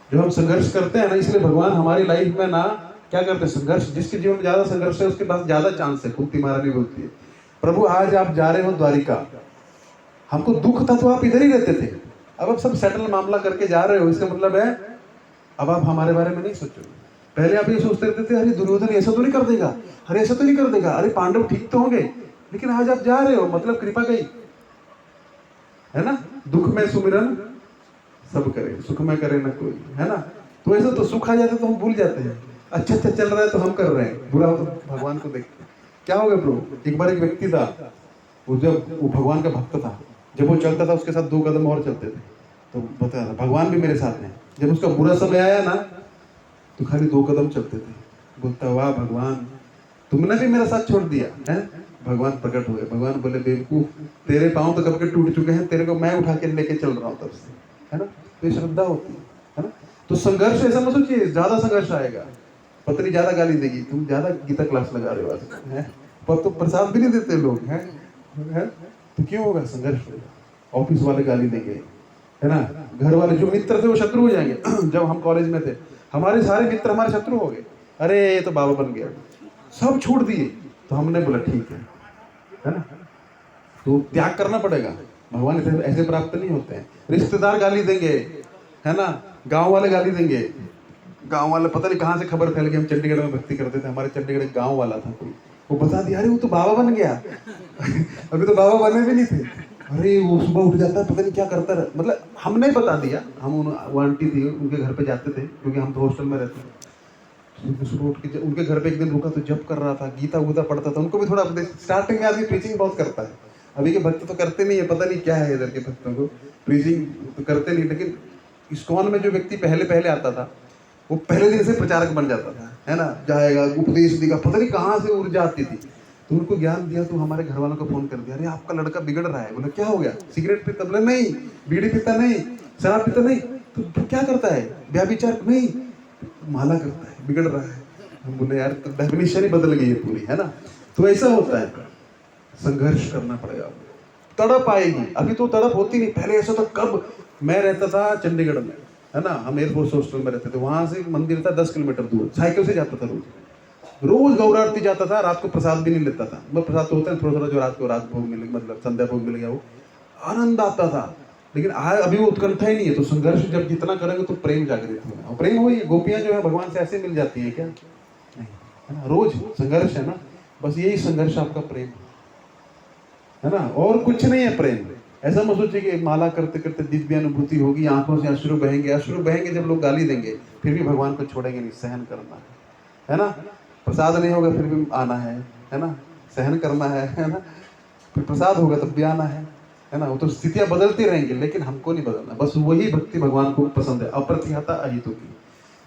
जो हम संघर्ष करते हैं ना, इसलिए भगवान हमारी लाइफ में ना क्या करते हैं, संघर्ष। जिसके जीवन में ज्यादा संघर्ष है उसके पास ज्यादा चांस है। कुंती महारानी बोलती है, प्रभु आज आप जा रहे हो द्वारिका, हमको दुख था तो आप इधर ही रहते थे, अब आप सब सेटल मामला करके जा रहे हो, इसका मतलब है अब आप हमारे बारे में नहीं सोचोगे। पहले आप ये सोचते रहते थे, अरे दुर्योधन ऐसा तो नहीं कर देगा, अरे ऐसा तो नहीं कर देगा, अरे पांडव ठीक तो होंगे, लेकिन आज आप जा रहे हो, मतलब कृपा गई, है ना। दुख में सुमिरन सब करे, सुख में करे ना कोई, है ना। तो ऐसा तो सुख आ जाता तो हम भूल जाते हैं, अच्छा चल रहा है तो हम कर रहे हैं, बुरा हो तो भगवान को देखते हैं। क्या हो गया प्रभु, एक बार एक व्यक्ति था, वो जब वो भगवान का भक्त था, जब वो चलता था उसके साथ 2 कदम और चलते थे, तो बताया भगवान भी मेरे साथ हैं। जब उसका बुरा समय आया ना, तो खाली 2 कदम चलते थे। बोलता वाह भगवान, तुमने भी मेरा साथ छोड़ दिया है। भगवान प्रकट हुए, भगवान बोले बेवकूफ, तेरे पांव तो कब के टूट चुके हैं, तेरे को मैं उठा के लेके चल रहा हूँ तब से, है ना। तो ये श्रद्धा होती है ना। तो संघर्ष ऐसा मत सोचिए ज्यादा संघर्ष आएगा, पत्नी ज्यादा गाली देगी, तुम ज्यादा गीता क्लास लगा रहे हो आज, है, पर तो प्रसाद भी नहीं देते लोग, हैं, तो क्यों होगा, संघर्ष होगा। ऑफिस वाले गाली देंगे, है ना, घर वाले जो मित्र थे वो शत्रु हो जाएंगे। जब हम कॉलेज में थे हमारे सारे मित्र हमारे शत्रु हो गए, अरे ये तो बाबा बन गया, सब छोड़ दिए। तो हमने बोला ठीक है ना, तो त्याग करना पड़ेगा। भगवान ऐसे प्राप्त नहीं होते हैं। रिश्तेदार गाली देंगे, है ना, गांव वाले गाली देंगे, गांव वाले पता नहीं कहाँ से खबर फैल गई, हम चंडीगढ़ में भक्ति करते थे, हमारे चंडीगढ़ एक गांव वाला था कोई, वो बता दिया अरे वो तो बाबा बन गया। अभी तो बाबा बने भी नहीं थे, अरे वो सुबह उठ जाता है पता नहीं क्या करता रहा, मतलब हमने बता दिया। हम वो आंटी थी उनके घर पे जाते थे क्योंकि हम तो हॉस्टल में रहते थे। सुबह उठ के उनके घर पे एक दिन रुका तो जप कर रहा था, गीता गूता पढ़ता था। उनको भी थोड़ा स्टार्टिंग में आदमी प्रीचिंग बहुत करता है, अभी के भक्त तो करते नहीं है, पता नहीं क्या है इधर के भक्तों को, प्रीचिंग तो करते नहीं। लेकिन इस्कॉन में जो व्यक्ति पहले पहले आता था वो पहले दिन से प्रचारक बन जाता था, है ना, जाएगा उपदेश देगा, पता नहीं कहाँ से ऊर्जा आती थी। तो उनको ज्ञान दिया तो हमारे घर वालों को फोन कर दिया, अरे आपका लड़का बिगड़ रहा है। बोले क्या हो गया, सिगरेट पीता? बोले नहीं। बीड़ी पीता? नहीं। शराब पीता? नहीं। तो क्या करता है, व्याभिचार? नहीं। माला करता है, बिगड़ रहा है। हम बोले यार तो डेफिनेशन ही बदल गई है पूरी, है ना। तो ऐसा होता है, संघर्ष करना पड़ेगा, तड़प आएगी। अभी तो तड़प होती नहीं, पहले ऐसा तो कब, मैं रहता था चंडीगढ़ में, है ना, हम एयरफोर्स हॉस्टल में रहते थे, वहां से मंदिर था 10 किलोमीटर दूर, साइकिल से जाता था रोज गौरा आरती जाता था, रात को प्रसाद भी नहीं लेता था। वो प्रसाद तो होता है थोड़ा थोड़ा जो रात को रात भोग मिले, मतलब संध्या भोग मिल गया, वो आनंद आता था। लेकिन अभी वो उत्कंठा ही नहीं है। तो संघर्ष जब जितना करेंगे तो प्रेम जागृत होगा, और प्रेम वही गोपियां जो है भगवान से ऐसे मिल जाती है क्या, नहीं, है ना, रोज संघर्ष है ना, बस यही संघर्ष आपका प्रेम है ना, और कुछ नहीं है प्रेम। ऐसा मत सोचिए कि माला करते करते दिव्य अनुभूति होगी, आंखों से अश्रु बहेंगे। अश्रु बहेंगे जब लोग गाली देंगे, फिर भी भगवान को छोड़ेंगे नहीं, सहन करना है ना। प्रसाद नहीं होगा फिर भी आना है ना, सहन करना है ना। फिर प्रसाद होगा तब भी आना है ना। वो तो स्थितियां बदलती रहेंगी, लेकिन हमको नहीं बदलना। बस वही भक्ति भगवान को पसंद है, अप्रतिहता अहितु की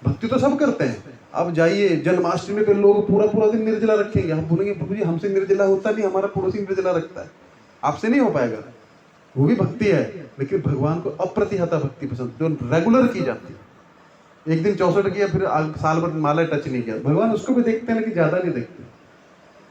भक्ति तो सब करते हैं। अब जाइए जन्माष्टमी पे लोग पूरा पूरा दिन निर्जला रखेंगे, हम बोलेंगे प्रभु जी हमसे निर्जला होता नहीं, हमारा पड़ोसी निर्जला रखता है, आपसे नहीं हो पाएगा। वो भी भक्ति है, लेकिन भगवान को अप्रतिहता भक्ति पसंद, जो रेगुलर की जाती है। एक दिन 64 किया, फिर साल भर माला टच नहीं किया, भगवान उसको भी देखते हैं लेकिन ज्यादा नहीं देखते।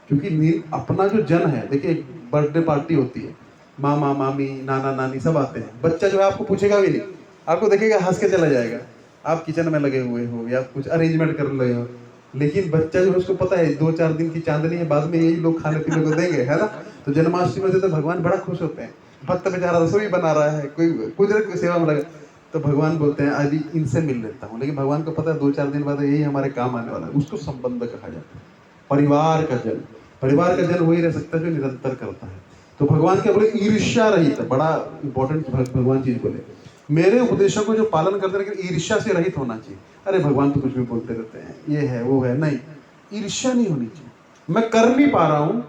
क्योंकि अपना जो जन है, देखिए एक बर्थडे पार्टी होती है, मामा मामी नाना नानी सब आते हैं, बच्चा जो है आपको पूछेगा भी नहीं, आपको देखेगा हंस के चला जाएगा। आप किचन में लगे हुए हो या कुछ अरेंजमेंट कर रहे हो, लेकिन बच्चा जो है उसको पता है 2-4 दिन की चांदनी है, बाद में यही लोग खाने पीने को देंगे, है ना। तो जन्माष्टमी से तो भगवान बड़ा खुश होते हैं, भक्त बेचारा रसोई बना रहा है, कोई कुछ सेवा में लगा, तो भगवान बोलते हैं अभी इनसे मिल लेता हूँ। लेकिन भगवान को पता है 2-4 दिन बाद यही हमारे काम आने वाला है। उसको संबंध कहा जाता है, परिवार का जन। परिवार का जन वही रह सकता है जो निरंतर करता है। तो भगवान क्या बोले, ईर्ष्या रहित, बड़ा इंपॉर्टेंट भगवान चीज बोले, मेरे उपदेशों को जो पालन करते हैं लेकिन ईर्ष्या से रहित होना चाहिए। अरे भगवान तो कुछ भी बोलते रहते हैं, ये है वो है, नहीं, ईर्ष्या नहीं होनी चाहिए। मैं कर नहीं पा रहा हूँ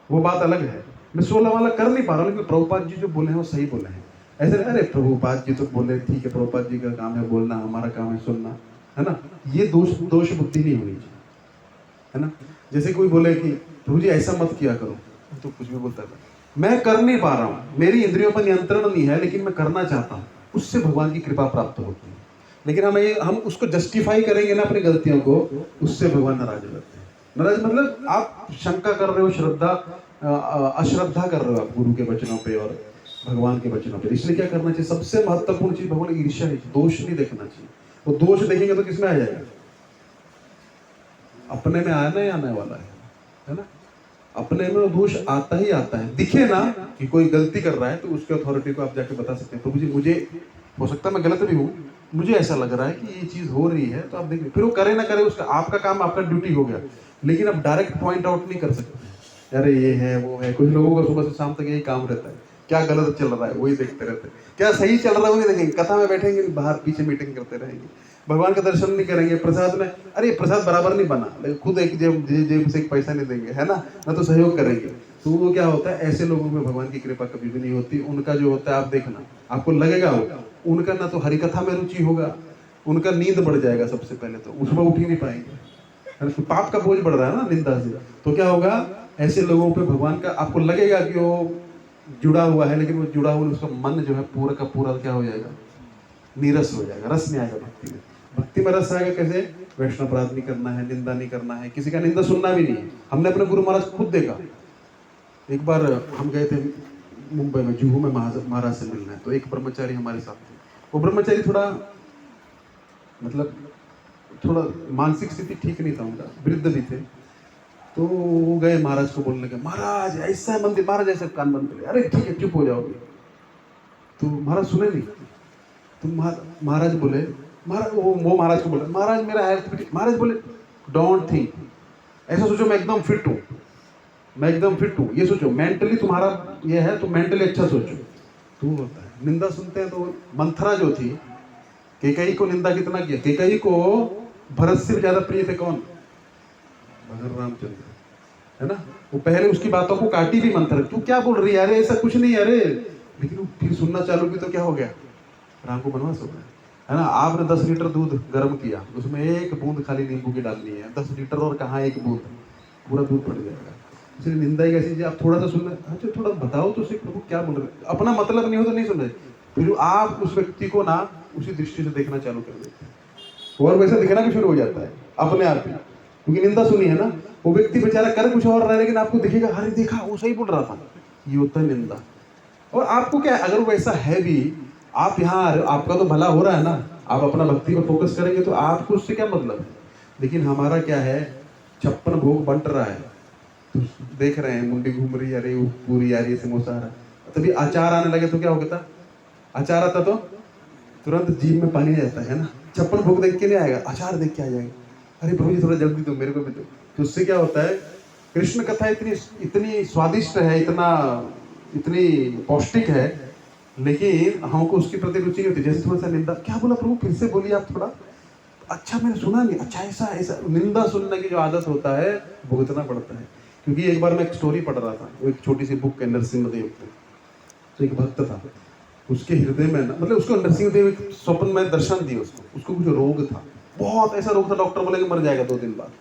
वो बात अलग है, मैं 16 वाला कर नहीं पा रहा हूँ, लेकिन प्रभुपाद जी जो बोले हैं वो सही बोले हैं। ऐसे नहीं अरे प्रभुपाद जी तो बोले, ठीक है प्रभुपाद जी का काम है बोलना, हमारा काम है सुनना, है ना। ये दोष बुद्धि नहीं होनी चाहिए, है ना। जैसे कोई बोले कि प्रभु जी ऐसा मत किया करो, तो कुछ भी बोलता था, मैं कर नहीं पा रहा हूँ, मेरी इंद्रियों पर नियंत्रण नहीं है, लेकिन मैं करना चाहता हूँ, उससे भगवान की कृपा प्राप्त होती है। लेकिन हम उसको जस्टिफाई करेंगे ना अपनी गलतियों को, उससे भगवान नाराज हो जाते हैं। नाराज मतलब आप शंका कर रहे हो, श्रद्धा अश्रद्धा कर रहे हो आप गुरु के वचनों पे और भगवान के वचनों पे। इसलिए क्या करना चाहिए, सबसे महत्वपूर्ण चीज भगवान ईर्ष्या नहीं, दोष नहीं देखना चाहिए। वो दोष देखेंगे तो किसमें आ जाएगा, अपने में आना ही आने वाला है ना। अपने में वो दोष आता ही आता है। दिखे ना कि कोई गलती कर रहा है तो उसके अथॉरिटी को आप जाके बता सकते हैं, प्रभु जी मुझे हो सकता है मैं गलत भी हूँ, मुझे ऐसा लग रहा है कि ये चीज हो रही है, तो आप देखिए, फिर वो करे ना करे उसका आपका काम, आपका ड्यूटी हो गया। लेकिन आप डायरेक्ट पॉइंट आउट नहीं कर सकते, अरे ये है वो है। कुछ लोगों का सुबह से शाम तक यही काम रहता है, क्या गलत चल रहा है वही देखते रहते हैं, क्या सही चल रहा है वही देखेंगे, कथा में बैठेंगे बाहर पीछे मीटिंग करते रहेंगे, भगवान का दर्शन नहीं करेंगे। प्रसाद में अरे प्रसाद बराबर नहीं बना, लेकिन खुद एक जेब से एक पैसा नहीं देंगे, है ना, ना तो सहयोग करेंगे। तो वो क्या होता है, ऐसे लोगों में भगवान की कृपा कभी भी नहीं होती। उनका जो होता है आप देखना, आपको लगेगा वो उनका ना तो हरिकथा में रुचि होगा, उनका नींद बढ़ जाएगा। सबसे पहले तो सुबह उठ ही नहीं पाएंगे, पाप का बोझ बढ़ रहा है ना निंदा से। तो क्या होगा, ऐसे लोगों पे भगवान का आपको लगेगा कि वो जुड़ा हुआ है, लेकिन वो जुड़ा हुआ उसका मन जो है पूरा का पूरा क्या हो जाएगा, नीरस हो जाएगा, रस नहीं आएगा भक्ति में। भक्ति में रस आएगा कैसे, वैष्णव अपराध नहीं करना है, निंदा नहीं करना है, किसी का निंदा सुनना भी नहीं है। हमने अपने गुरु महाराज खुद देखा। एक बार हम गए थे मुंबई में जुहू में महाराज से मिलना है। तो एक ब्रह्मचारी हमारे साथ थे। वो ब्रह्मचारी थोड़ा मतलब थोड़ा मानसिक स्थिति ठीक नहीं था उनका, वृद्ध भी थे। तो वो गए महाराज को बोलने लगे, महाराज ऐसा है मंदिर। महाराज ऐसे कान बंद कर, अरे ठीक है चुप हो जाओगे। तो महाराज सुने नहीं। तो महाराज बोले, महाराज वो महाराज को बोले, महाराज मेरा हेल्थ। महाराज बोले डोंट थिंक, ऐसा सोचो मैं एकदम फिट हूँ, मैं एकदम फिट हूँ, ये सोचो मेंटली तुम्हारा ये है तो मेंटली अच्छा सोचो। तो होता है निंदा सुनते हैं। तो मंथरा जो थी, कैकेयी को निंदा कितना किया। कैकेयी को भरत से ज्यादा प्रिय थे कौन? भगवान रामचंद्र, है ना। वो पहले उसकी बातों को काटी भी मंथरा, तू क्या बोल रही है, अरे ऐसा कुछ नहीं अरे। लेकिन वो फिर सुनना चालू की तो क्या हो गया, राम को बनवास हो गया, है ना। आपने 10 लीटर दूध गर्म किया, उसमें एक बूंद खाली नींबू की डालनी है, 10 लीटर और कहाँ एक बूंद, पूरा दूध पड़ जाएगा। इसलिए निंदा ही ऐसी, आप थोड़ा सा सुन रहे, अच्छा थोड़ा बताओ तो सही प्रभु क्या बोल रहे, अपना मतलब नहीं हो तो नहीं सुन रहे, फिर आप उस व्यक्ति को ना उसी दृष्टि से देखना चालू कर देते हैं और वैसा दिखना भी शुरू हो जाता है अपने आप ही। क्योंकि निंदा सुनी है ना, वो व्यक्ति बेचारा कर कुछ और रहा है लेकिन आपको दिखेगा अरे देखा वो सही बोल रहा था, ये होता है निंदा। और आपको क्या, अगर वैसा है भी, आप यहाँ आपका तो भला हो रहा है ना, आप अपना भक्ति पर फोकस करेंगे तो आपको उससे क्या मतलब है। लेकिन हमारा क्या है, 56 भोग बंट रहा है, तो देख रहे हैं मुंडी घूम रही है, अरे पूरी आ रही है, समोसा आ रहा है, तभी अचार आने लगे तो क्या हो गया, अचार आता तो तुरंत जीभ में पानी आ जाता है ना। 56 भोग देख के नहीं आएगा, अचार देख के आ जाएगा, अरे प्रभु जी थोड़ा जल्दी दो मेरे को भी दो। तो उससे क्या होता है, कृष्ण कथा इतनी इतनी स्वादिष्ट है, इतनी पौष्टिक है, लेकिन हमको उसके प्रति रुचि नहीं होती। जैसे थोड़ा सा निंदा, क्या बोला प्रभु फिर से बोलिए आप थोड़ा, अच्छा मैंने सुना नहीं, अच्छा ऐसा ऐसा, निंदा सुनने की जो आदत होता है भुगतना पड़ता है। क्योंकि एक बार मैं एक स्टोरी पढ़ रहा था, वो एक छोटी सी बुक है नरसिंहदेव की। तो एक भक्त था, उसके हृदय में ना, मतलब उसको नरसिंहदेव स्वप्न में दर्शन दिए, उसको कुछ रोग था, बहुत ऐसा रोग था, डॉक्टर बोले कि मर जाएगा 2 दिन बाद।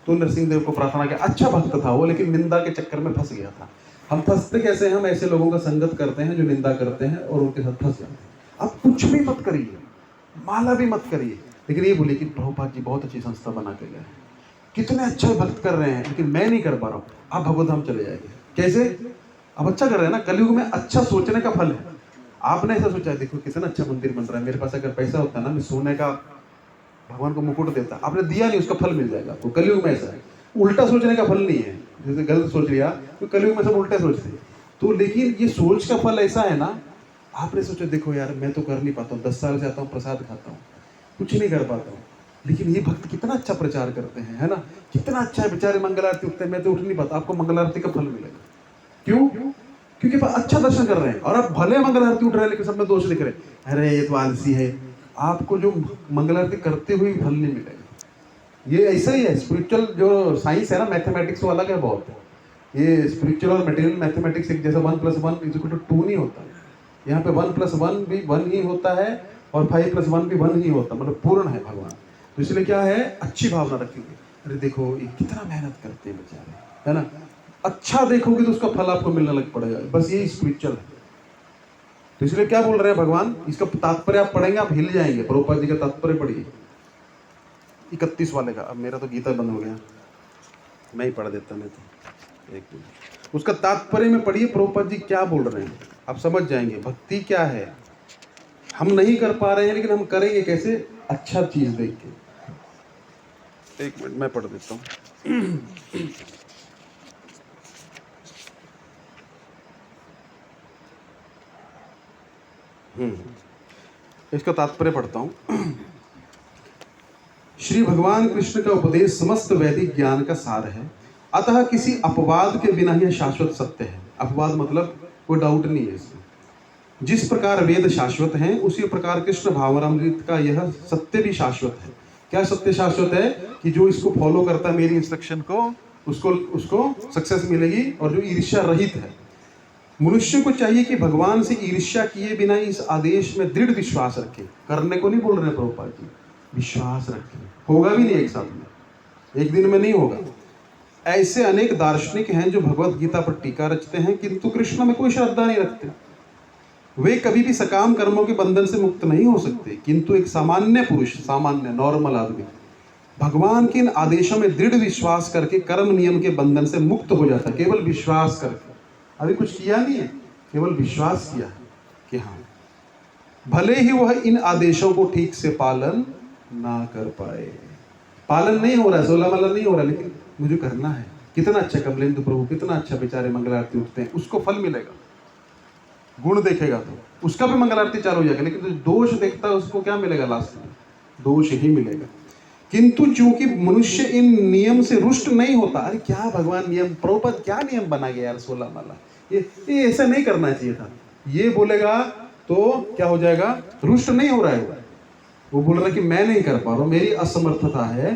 तो नरसिंहदेव को प्रार्थना किया, अच्छा भक्त था वो, लेकिन निंदा के चक्कर में फंस गया था। हम फंसते कैसे, हम ऐसे लोगों का संगत करते हैं जो निंदा करते हैं और उनके साथ फंस जाते हैं। आप कुछ भी मत करिए, माला भी मत करिए, लेकिन ये बोलिए कि प्रभुपाद जी बहुत अच्छी संस्था बना के गए हैं, कितने अच्छे भक्त कर रहे हैं, लेकिन मैं नहीं कर पा रहा हूँ, आप भगवत धाम चले जाएंगे। कैसे? आप अच्छा कर रहे हैं ना, कलयुग में अच्छा सोचने का फल है। आपने ऐसा सोचा है, देखो कितना अच्छा मंदिर बन रहा है, मेरे पास अगर पैसा होता ना, मैं सोने का भगवान को मुकुट देता। आपने दिया नहीं, उसका फल मिल जाएगा आपको। कलयुग में ऐसा है, उल्टा सोचने का फल नहीं है। जैसे गलत सोच लिया तो कलयुग में सब उल्टा सोचते हैं। तो लेकिन ये सोच का फल ऐसा है ना, आपने सोचा देखो यार मैं तो कर नहीं पाता हूँ, 10 साल से आता हूँ, प्रसाद खाता हूँ, कुछ नहीं कर पाता हूँ, लेकिन ये भक्त कितना अच्छा प्रचार करते हैं, है ना, कितना अच्छा है, बेचारे मंगल आरती उठते हैं, मैं तो उठ नहीं पाता। आपको मंगल आरती का फल मिलेगा। क्यों? क्योंकि अच्छा दर्शन कर रहे हैं, और आप भले मंगल आरती उठ रहे हैं लेकिन सब में दोष लिख रहे हैं, अरे ये तो आलसी है। आपको जो मंगल आरती करते हुए फल नहीं मिलेगा। ये ऐसा ही है, स्पिरिचुअल जो साइंस है ना, मैथमेटिक्स वो अलग है बहुत। ये स्पिरिचुअल और मटेरियल मैथमेटिक्स एक जैसा 1 + 1 = 2 नहीं होता। यहाँ पे 1 + 1 भी 1 ही होता है और 5 + 1 भी 1 ही होता, मतलब पूर्ण है भगवान। तो इसलिए क्या है, अच्छी भावना रखेंगे, अरे देखो ये कितना मेहनत करते हैं बेचारे, है ना, अच्छा देखोगे तो उसका फल आपको मिलने लग पड़ेगा। बस ये स्पिरिचुअल है। तो इसलिए क्या बोल रहे हैं भगवान, इसका तात्पर्य आप पढ़ेंगे आप हिल जाएंगे। प्रभुपाद जी का तात्पर्य पढ़िए 31 वाले का। अब मेरा तो गीता बंद हो गया, मैं ही पढ़ देता, नहीं तो एक मिनट उसका तात्पर्य में पढ़िए, प्रभुपाद जी क्या बोल रहे हैं, आप समझ जाएंगे भक्ति क्या है। हम नहीं कर पा रहे हैं लेकिन हम करेंगे कैसे, अच्छा चीज देख के। एक मिनट मैं पढ़ देता हूँ। इसका तात्पर्य पढ़ता हूँ। श्री भगवान कृष्ण का उपदेश समस्त वैदिक ज्ञान का सार है, अतः किसी अपवाद के बिना यह शाश्वत सत्य है। अपवाद मतलब कोई डाउट नहीं है इसमें। जिस प्रकार वेद शाश्वत हैं उसी प्रकार कृष्ण भावनामृत का यह सत्य भी शाश्वत है। क्या सत्य शाश्वत है? कि जो इसको फॉलो करता है मेरी इंस्ट्रक्शन को, उसको सक्सेस मिलेगी, और जो ईर्ष्या रहित है। मनुष्य को चाहिए कि भगवान से ईर्ष्या किए बिना इस आदेश में दृढ़ विश्वास रखे। करने को नहीं बोल रहे प्रभुपाद जी, विश्वास रखे। होगा भी नहीं एक साथ में, एक दिन में नहीं होगा। ऐसे अनेक दार्शनिक हैं जो भगवत गीता पर टीका रचते हैं किंतु कृष्ण में कोई श्रद्धा नहीं रखते। वे कभी भी सकाम कर्मों के बंधन से मुक्त नहीं हो सकते, किंतु एक सामान्य पुरुष, सामान्य नॉर्मल आदमी, भगवान के इन आदेशों में दृढ़ विश्वास करके कर्म नियम के बंधन से मुक्त हो जाता है, केवल विश्वास करके। अभी कुछ किया नहीं है, केवल विश्वास किया कि हाँ, भले ही वह इन आदेशों को ठीक से पालन ना कर पाए। पालन नहीं हो रहा है, सोलह माला नहीं हो रहा, लेकिन मुझे करना है। कितना अच्छा कमलेंदु प्रभु, कितना अच्छा बेचारे मंगल आरती उठते हैं, उसको फल मिलेगा। गुण देखेगा तो उसका भी मंगल आरती चालू हो जाएगा, लेकिन जो दोष देखता है उसको क्या मिलेगा? लास्ट में दोष ही मिलेगा। किंतु चूंकि मनुष्य इन नियम से रुष्ट नहीं होता। अरे क्या भगवान नियम, प्रभुपद क्या नियम बना गया यार 16 माला, ये ऐसा नहीं करना चाहिए था, ये बोलेगा तो क्या हो जाएगा? रुष्ट नहीं हो रहा है, वो बोल रहा है कि मैं नहीं कर पा रहा हूं, मेरी असमर्थता है,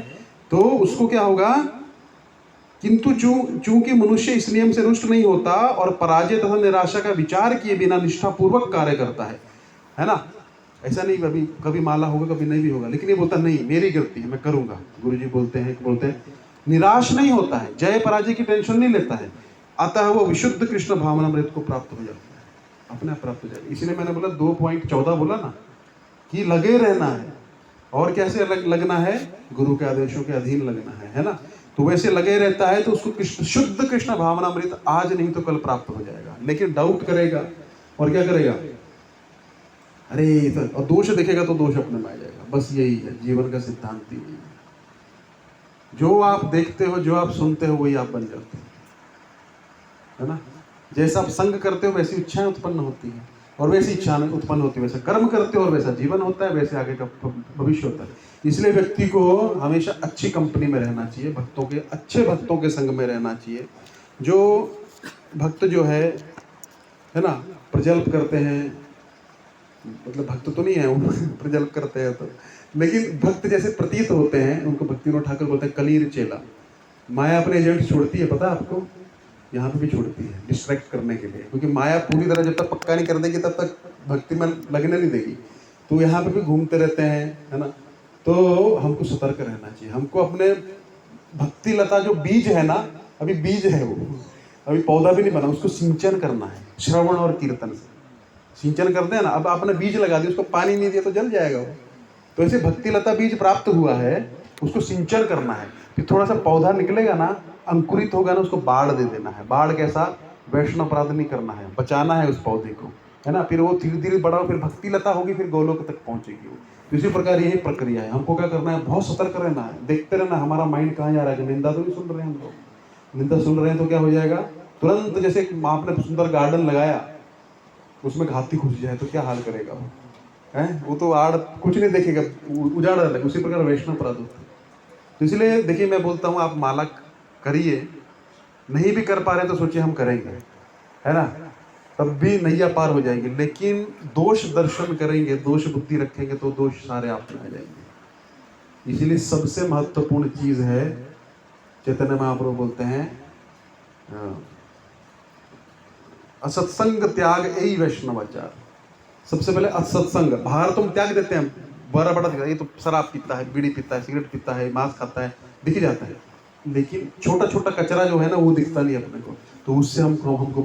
तो उसको क्या होगा? किंतु चूंकि मनुष्य इस नियम से रुष्ट नहीं होता और पराजय तथा निराशा का विचार किए बिना निष्ठापूर्वक कार्य करता है ना? ऐसा नहीं कभी कभी माला होगा, कभी नहीं भी होगा, लेकिन ये बोलता नहीं मेरी गलती है, मैं करूंगा। गुरुजी बोलते हैं निराश नहीं होता है, जय पराजय की टेंशन नहीं लेता है, अतः वो विशुद्ध कृष्ण भावनामृत को प्राप्त हो जाता है, अपने आप प्राप्त हो जाएगा। इसलिए मैंने बोला 2.14 बोला ना कि लगे रहना है। और कैसे लगना है? गुरु के आदेशों के अधीन लगना है ना? तो वैसे लगे रहता है तो उसको शुद्ध कृष्ण भावनामृत आज नहीं तो कल प्राप्त हो जाएगा। लेकिन डाउट करेगा और क्या करेगा? अरे और दोष देखेगा तो दोष अपने में आ जाएगा। बस यही है जीवन का सिद्धांत, ही यही है। जो आप देखते हो, जो आप सुनते हो, वही आप बन जाते हो, है ना? जैसा आप संग करते हो वैसी इच्छाएं उत्पन्न होती हैं, और वैसी इच्छाएं उत्पन्न होती है, वैसा कर्म करते हो और वैसा जीवन होता है, वैसे आगे का भविष्य होता है। इसलिए व्यक्ति को हमेशा अच्छी कंपनी में रहना चाहिए, भक्तों के, अच्छे भक्तों के संग में रहना चाहिए। जो भक्त जो है ना, प्रजल्प करते हैं, मतलब भक्त तो नहीं है वो प्रजल्प करते हैं तो, लेकिन भक्त जैसे प्रतीत होते हैं उनको भक्ति विनोद ठाकुर बोलते हैं कलीर चेला। माया अपने एजेंट छोड़ती है, पता है आपको? यहाँ पे भी छोड़ती है डिस्ट्रैक्ट करने के लिए, क्योंकि माया पूरी तरह जब तक पक्का नहीं कर देगी तब तक भक्ति में लगने नहीं देगी। तो यहाँ पे भी घूमते रहते हैं, है ना? तो हमको सतर्क रहना चाहिए। हमको अपने भक्ति लता जो बीज है ना, अभी बीज है वो, अभी पौधा भी नहीं बना, उसको सिंचन करना है श्रवण और कीर्तन से। सिंचन करते हैं ना, अब आपने बीज लगा दिया, उसको पानी नहीं दिया तो जल जाएगा वो। तो ऐसे भक्ति लता बीज प्राप्त हुआ है, उसको सिंचन करना है, फिर थोड़ा सा पौधा निकलेगा ना, अंकुरित होगा ना, उसको बाढ़ दे देना है। बाढ़ कैसा? वैष्णव अपराध नहीं करना है, बचाना है उस पौधे को, है ना? फिर वो धीरे धीरे बड़ा हो, फिर भक्ति लता होगी, फिर गोलोक तक पहुंचेगी वो। तो इसी प्रकार यही प्रक्रिया है। हमको क्या करना है? बहुत सतर्क रहना है, देखते रहना हमारा माइंड कहाँ जा रहा है। निंदा तो नहीं सुन रहे हैं हम लोग, निंदा सुन रहे हैं तो क्या हो जाएगा? तुरंत जैसे आपने सुंदर गार्डन लगाया, उसमें हाथी घुस जाए तो क्या हाल करेगा वो? है वो तो आड़ कुछ नहीं देखेगा, उजाड़ डालेगा। उसी प्रकार वैष्णव अपराध होता है। तो इसलिए देखिए, मैं बोलता हूँ आप माला करिए, नहीं भी कर पा रहे तो सोचिए हम करेंगे, है ना? तब भी नैया पार हो जाएगी। लेकिन दोष दर्शन करेंगे, दोष बुद्धि रखेंगे तो दोष सारे आप में आ जाएंगे। इसीलिए सबसे महत्वपूर्ण चीज है, चैतन्य महाप्रभु बोलते हैं असत्संग त्याग यही वैष्णवाचार। सबसे पहले असत्संग, बाहर तुम त्याग देते हैं, बड़ा बड़ा दिखता है, ये तो शराब पीता है, बीड़ी पीता है, सिगरेट पीता है, मांस खाता है, दिख जाता है, लेकिन छोटा छोटा कचरा जो है ना वो दिखता नहीं अपने को, तो उससे हमको